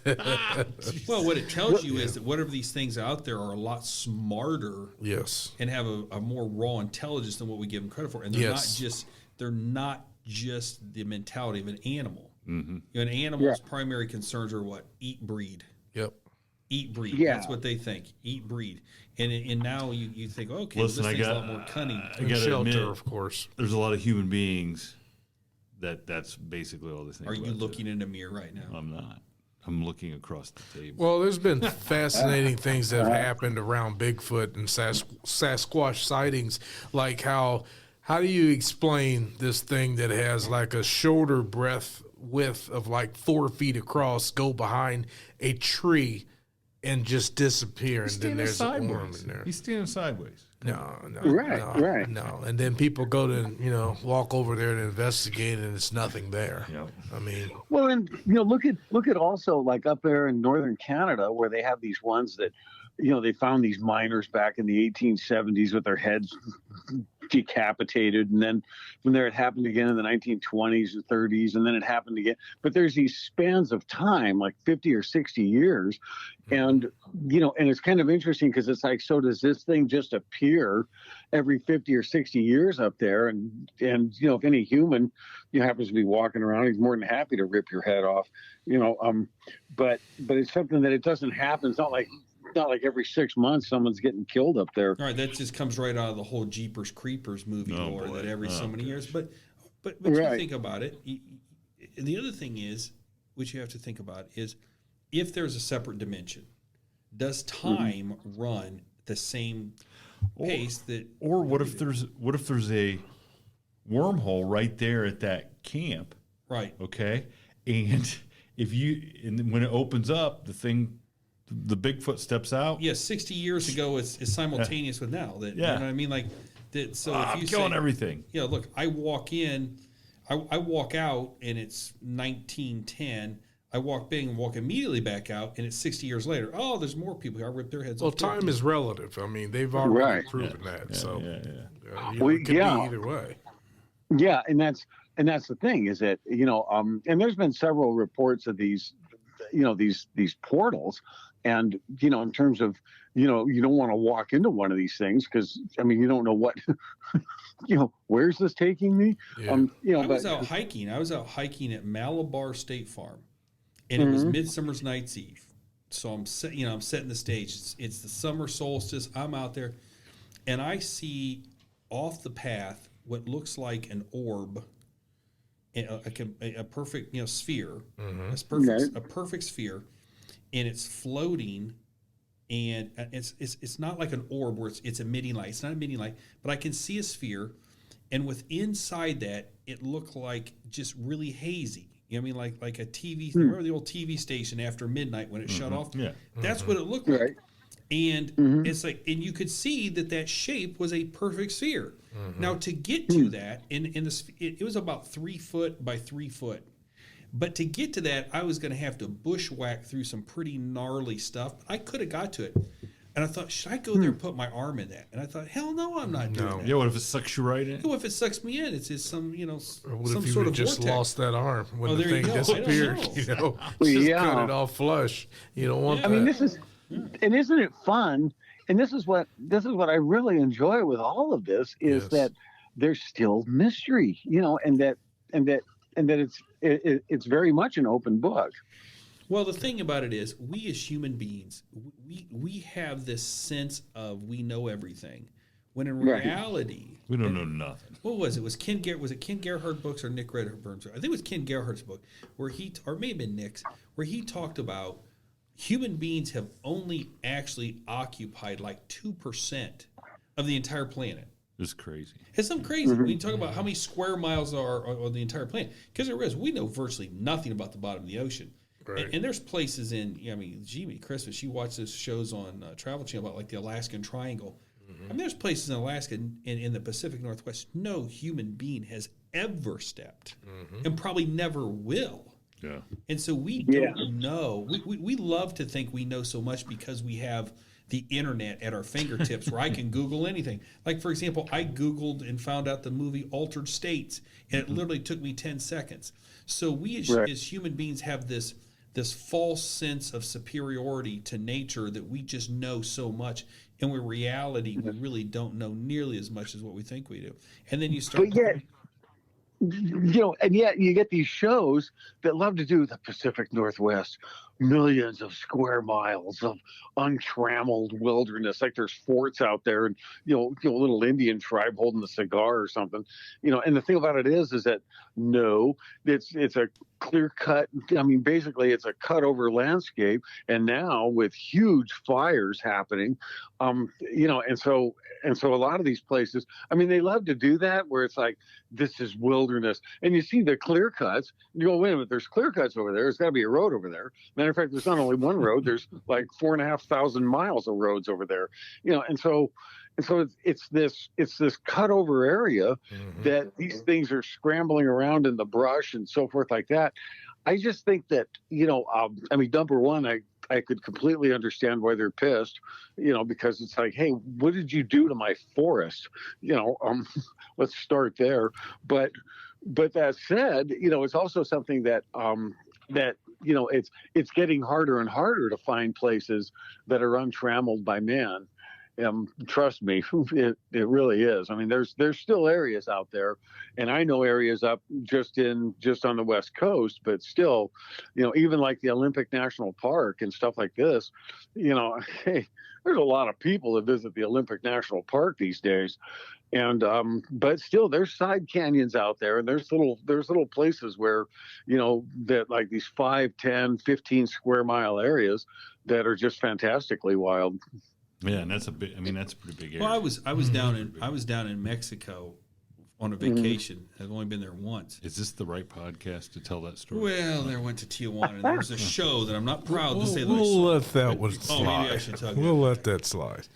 S3: Well, what it tells you is that whatever these things out there are a lot smarter.
S4: Yes.
S3: And have a more raw intelligence than what we give them credit for. And they're not just the mentality of an animal. Mm-hmm. An animal's primary concerns are what? Eat, breed.
S4: Yep.
S3: Eat, breed. Yeah. That's what they think. Eat, breed. And now you think, okay,
S6: listen,
S3: this thing's a lot more cunning.
S6: I got to
S4: shelter,
S6: admit,
S4: of course.
S6: There's a lot of human beings that's basically all this thing.
S3: Are you looking in a mirror right now?
S6: I'm not. I'm looking across the table.
S4: Well, there's been fascinating things that have happened around Bigfoot and Sasquatch sightings, like how do you explain this thing that has like a shoulder breadth width of like 4 feet across, go behind a tree and just disappear, and then there's an worm in there.
S6: He's standing sideways.
S4: No,
S5: Right.
S4: no. And then people go to walk over there and investigate, and it's nothing there.
S6: Yep.
S4: I mean,
S5: Well, and look at also like up there in northern Canada where they have these ones that, they found these miners back in the 1870s with their heads decapitated, and then from there it happened again in the 1920s and 30s, and then it happened again. But there's these spans of time, like 50 or 60 years, and and it's kind of interesting because it's like, so does this thing just appear every 50 or 60 years up there? And if any human happens to be walking around, he's more than happy to rip your head off. But it's something that it doesn't happen. It's not like every 6 months someone's getting killed up there.
S3: All right, that just comes right out of the whole Jeepers Creepers movie lore, that every so many years. But you think about it. The other thing is, which you have to think about, is if there's a separate dimension, does time run the same pace
S6: or what if there's a wormhole right there at that camp?
S3: Right.
S6: Okay. And when it opens up, the Bigfoot steps out.
S3: Yeah, 60 years ago is simultaneous with now. You know what I mean? Like that. So if
S6: I'm
S3: you
S6: killing
S3: say,
S6: everything.
S3: Look, I walk in, I walk out, and it's 1910. I walk in and walk immediately back out, and it's 60 years later. Oh, there's more people here. I rip their heads off.
S4: well, time is relative. I mean, they've already proven that. So it could be either way.
S5: Yeah, and that's the thing is that and there's been several reports of these these portals, and in terms of you don't want to walk into one of these things because you don't know what where's this taking me.
S3: I was out hiking. I was out hiking at Malabar State Farm, and it was Midsummer's Night's Eve. So I'm setting the stage. It's the summer solstice. I'm out there, and I see off the path what looks like an orb, a perfect sphere. A perfect sphere, and it's floating, and it's not like an orb where it's emitting light. It's not emitting light, but I can see a sphere, and with inside that, it looked like just really hazy. Like a TV. Remember the old TV station after midnight when it shut off? Yeah, that's what it looked like. Right. And it's like, and you could see that shape was a perfect sphere. Now to get to that, it was about 3 foot by 3 foot. But to get to that, I was going to have to bushwhack through some pretty gnarly stuff. I could have got to it. And I thought, should I go there and put my arm in that? And I thought, hell no, I'm not doing that.
S6: Yeah, what if it sucks you right in?
S3: What if it sucks me in? It's some,
S4: Or what
S3: some
S4: if you
S3: sort of
S4: just
S3: vortex.
S4: lost that arm when the
S3: there you
S4: thing
S3: go.
S4: disappeared?
S3: I don't
S4: Just cut it off flush. You don't want that.
S5: this is, and isn't it fun? And this is what I really enjoy with all of this is that there's still mystery, and that it's very much an open book.
S3: Well, the thing about it is, we as human beings, we have this sense of we know everything, when in reality
S6: we don't know nothing.
S3: What was it? Was it Ken Gerhard books or Nick Redburn? I think it was Ken Gerhard's book or it may have been Nick's, where he talked about human beings have only actually occupied like 2% of the entire planet.
S6: It's crazy.
S3: It's something crazy when you talk about how many square miles are on the entire planet. Because there is, we know virtually nothing about the bottom of the ocean. Right. And there's places Jimmy Christmas, she watches shows on Travel Channel about like the Alaskan Triangle. There's places in Alaska and in the Pacific Northwest no human being has ever stepped and probably never will.
S6: Yeah.
S3: And so we don't know. We love to think we know so much because we have the internet at our fingertips where I can Google anything. Like, for example, I Googled and found out the movie Altered States, and it literally took me 10 seconds. So we as human beings have this false sense of superiority to nature that we just know so much, and in reality, we really don't know nearly as much as what we think we do. And then you start...
S5: and yet you get these shows that love to do the Pacific Northwest millions of square miles of untrammeled wilderness. Like there's forts out there, and a little Indian tribe holding a cigar or something. And the thing about it is that no, it's a clear cut. I mean, basically, it's a cut over landscape, and now with huge fires happening, and so a lot of these places, I mean, they love to do that where it's like, this is wilderness, and you see the clear cuts. You go, wait a minute, there's clear cuts over there. There's got to be a road over there. Matter of fact, there's not only one road. There's like 4,500 miles of roads over there. And so it's this cut over area that these things are scrambling around in the brush and so forth like that. I just think that, I mean, number one, I could completely understand why they're pissed, because it's like, hey, what did you do to my forest? Let's start there. But that said, it's also something that it's getting harder and harder to find places that are untrammeled by man. Trust me, it really is. I mean, there's still areas out there, and I know areas up just on the West Coast, but still, even like the Olympic National Park and stuff like this, hey, there's a lot of people that visit the Olympic National Park these days. And but still, there's side canyons out there, and there's little places where, that like these 5, 10, 15 square mile areas that are just fantastically wild.
S6: Yeah, and that's a pretty big area.
S3: Well, I was down in Mexico on a vacation. I've only been there once.
S6: Is this the right podcast to tell that story?
S3: Well, there went to Tijuana, and there was a show that I'm not proud to say that
S4: We'll let that one slide.
S3: Maybe I should talk about
S4: We'll let that slide.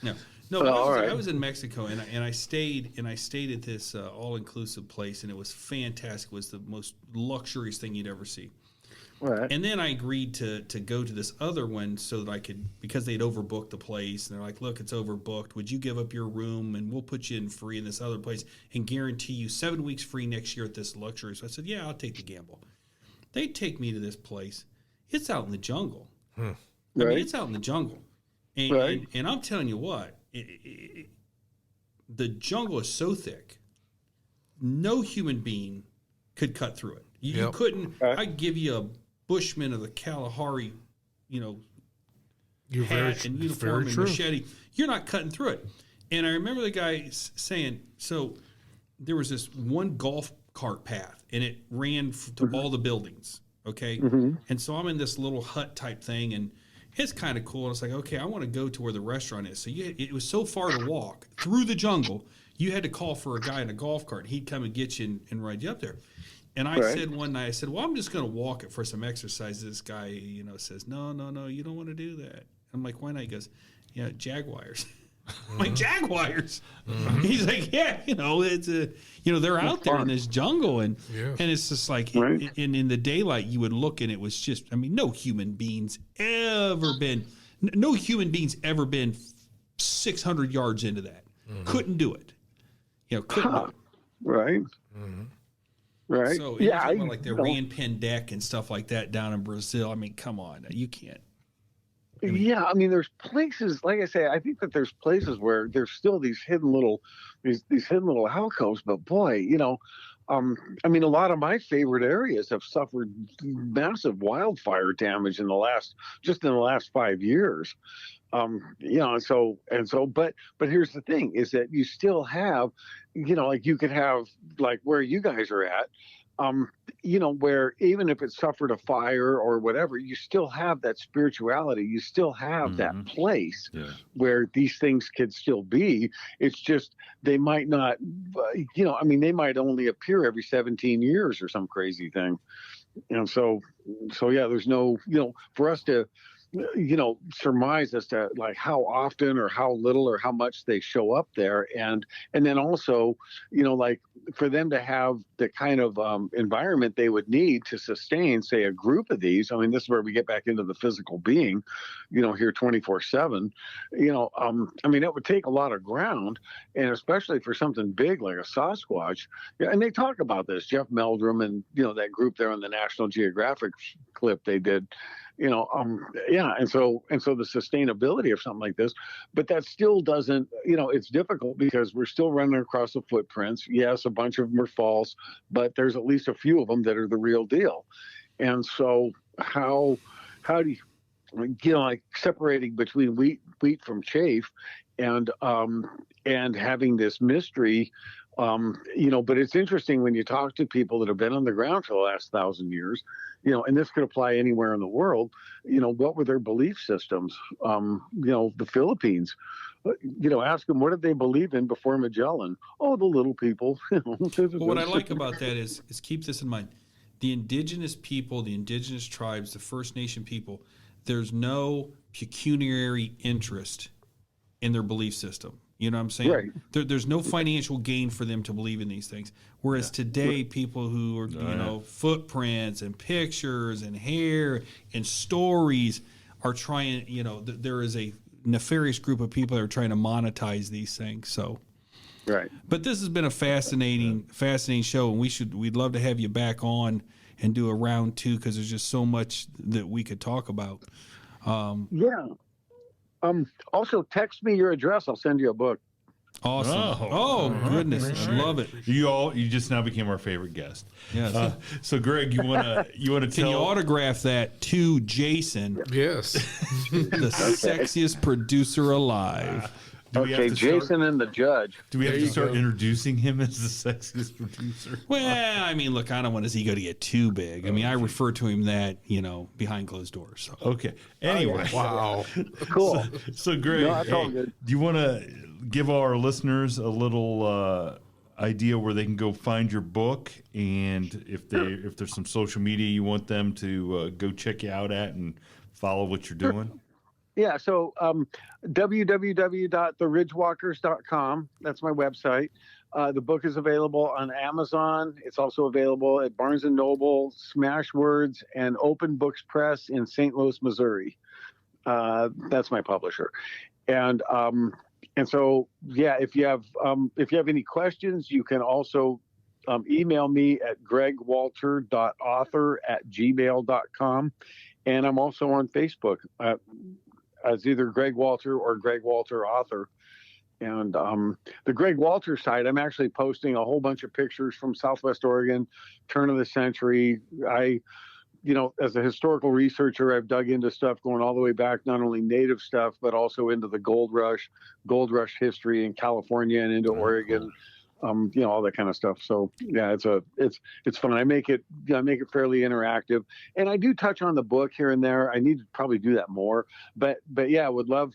S3: No, I was in Mexico, and I stayed at this all-inclusive place, and it was fantastic. It was the most luxurious thing you'd ever see.
S5: Right.
S3: And then I agreed to go to this other one so that I could, because they'd overbooked the place, and they're like, look, it's overbooked. Would you give up your room, and we'll put you in free in this other place and guarantee you 7 weeks free next year at this luxury? So I said, yeah, I'll take the gamble. They take me to this place. It's out in the jungle. I mean, it's out in the jungle. And I'm telling you what, the jungle is so thick, no human being could cut through it. You couldn't. I'd give you a Bushman of the Kalahari, hat and uniform and machete. You're not cutting through it. And I remember the guy saying, so there was this one golf cart path, and it ran to all the buildings. Okay, and so I'm in this little hut type thing, and it's kind of cool. And it's like, okay, I want to go to where the restaurant is. So it was so far to walk through the jungle. You had to call for a guy in a golf cart. He'd come and get you and ride you up there. And I said one night, well, I'm just going to walk it for some exercise. This guy, says, no, you don't want to do that. I'm like, why not? He goes, yeah, jaguars. I'm like, jaguars? He's like, yeah, it's they're out there in this jungle. And it's just like, and in the daylight, you would look, and it was just, I mean, no human beings ever been 600 yards into that. Couldn't do it. Couldn't do it.
S5: Right. Right.
S3: So like the Ranpin deck and stuff like that down in Brazil. I mean, come on, you can't.
S5: I mean, there's places, like I say, I think that there's places where there's still these hidden little alcoves. But boy, I mean, a lot of my favorite areas have suffered massive wildfire damage in the last 5 years. But here's the thing is that you still have, like you could have like where you guys are at, where even if it suffered a fire or whatever, you still have that spirituality. You still have that place where these things could still be. It's just, they might not, they might only appear every 17 years or some crazy thing. So there's no, for us to, surmise as to like how often or how little or how much they show up there. And then also, like for them to have the kind of environment they would need to sustain, say, a group of these. I mean, this is where we get back into the physical being, here 24/7, I mean, it would take a lot of ground, and especially for something big like a Sasquatch. And they talk about this, Jeff Meldrum and, that group there on the National Geographic clip they did, and so the sustainability of something like this, but that still doesn't, it's difficult because we're still running across the footprints. Yes, a bunch of them are false, but there's at least a few of them that are the real deal. And so how do like separating between wheat from chaff, and having this mystery. But it's interesting when you talk to people that have been on the ground for the last 1,000 years, and this could apply anywhere in the world. What were their belief systems? The Philippines, ask them, what did they believe in before Magellan? Oh, the little people.
S3: Well, what I like about that is keep this in mind. The indigenous people, the indigenous tribes, the First Nation people, there's no pecuniary interest in their belief system. You know what I'm saying?
S5: Right.
S3: There's no financial gain for them to believe in these things. Whereas today, people who are, footprints and pictures and hair and stories are trying, there is a nefarious group of people that are trying to monetize these things. So,
S5: Right.
S3: But this has been a fascinating show, and we'd love to have you back on and do a round 2, because there's just so much that we could talk about.
S5: Yeah. Also, text me your address. I'll send you a book.
S3: Awesome. Oh goodness. I love it.
S6: You just now became our favorite guest.
S3: Yes.
S6: So Greg, you wanna
S3: Can you autograph that to Jason,
S4: Yes.
S3: the sexiest producer alive?
S5: Okay, Jason and the judge.
S6: Do we have
S4: There
S6: to
S4: you
S6: start
S4: go.
S6: introducing him as the sexiest producer?
S3: Well, I mean, look, I don't want his ego to get too big. I mean, I refer to him that, behind closed doors. So.
S6: Okay. Anyway.
S4: Wow.
S5: Cool.
S6: So Greg,
S5: No, that's all good.
S6: do you want to give our listeners a little idea where they can go find your book, and if there's some social media you want them to go check you out at and follow what you're doing?
S5: Yeah, so www.theridgewalkers.com. That's my website. The book is available on Amazon. It's also available at Barnes & Noble, Smashwords, and Open Books Press in St. Louis, Missouri. That's my publisher. And so, yeah, if you have any questions, you can also email me at gregwalter.author@gmail.com. And I'm also on Facebook as either Greg Walter or Greg Walter Author. And the Greg Walter site, I'm actually posting a whole bunch of pictures from Southwest Oregon, turn of the century. As a historical researcher, I've dug into stuff going all the way back, not only native stuff, but also into the gold rush history in California and into Oregon, all that kind of stuff. So yeah, it's fun. I make it fairly interactive, and I do touch on the book here and there. I need to probably do that more, but yeah, would love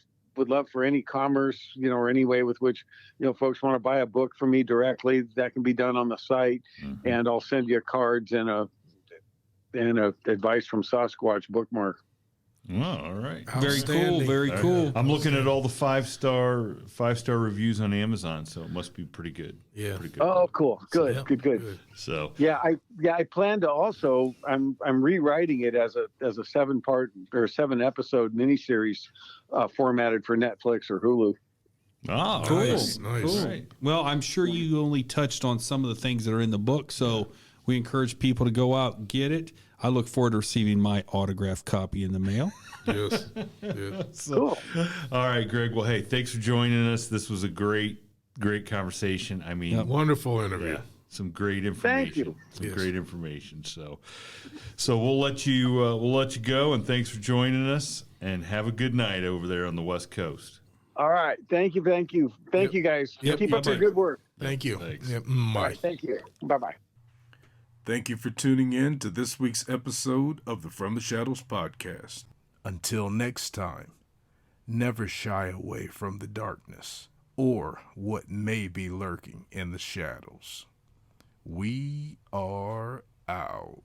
S5: for any commerce, or any way with which, folks want to buy a book from me directly, that can be done on the site. Mm-hmm. And I'll send you cards and a advice from Sasquatch bookmark.
S6: Oh, all right.
S3: Very cool. Very cool.
S6: I'm looking at all the five-star reviews on Amazon, so it must be pretty good.
S4: Yeah.
S6: Pretty good.
S5: Oh, cool. Good.
S4: So,
S5: Good.
S6: So
S5: I plan to also. I'm rewriting it as a 7-part or 7-episode miniseries, formatted for Netflix or Hulu.
S6: Oh,
S3: Cool.
S4: Nice.
S3: Cool.
S6: Right.
S3: Well, I'm sure you only touched on some of the things that are in the book, so we encourage people to go out and get it. I look forward to receiving my autographed copy in the mail.
S4: Yes. Yeah.
S5: Cool.
S6: All right, Greg. Well, hey, thanks for joining us. This was a great conversation. I mean,
S4: Wonderful interview.
S6: yeah, some great information.
S5: Thank you.
S6: Some great information. So we'll let you go, and thanks for joining us. And have a good night over there on the West Coast.
S5: All right. Thank you, guys.
S4: Yep.
S5: Keep up the good work.
S4: Thank you.
S6: Thanks.
S4: Yep.
S5: All
S4: Bye.
S5: right, thank you. Bye-bye.
S1: Thank you for tuning in to this week's episode of the From the Shadows podcast. Until next time, never shy away from the darkness or what may be lurking in the shadows. We are out.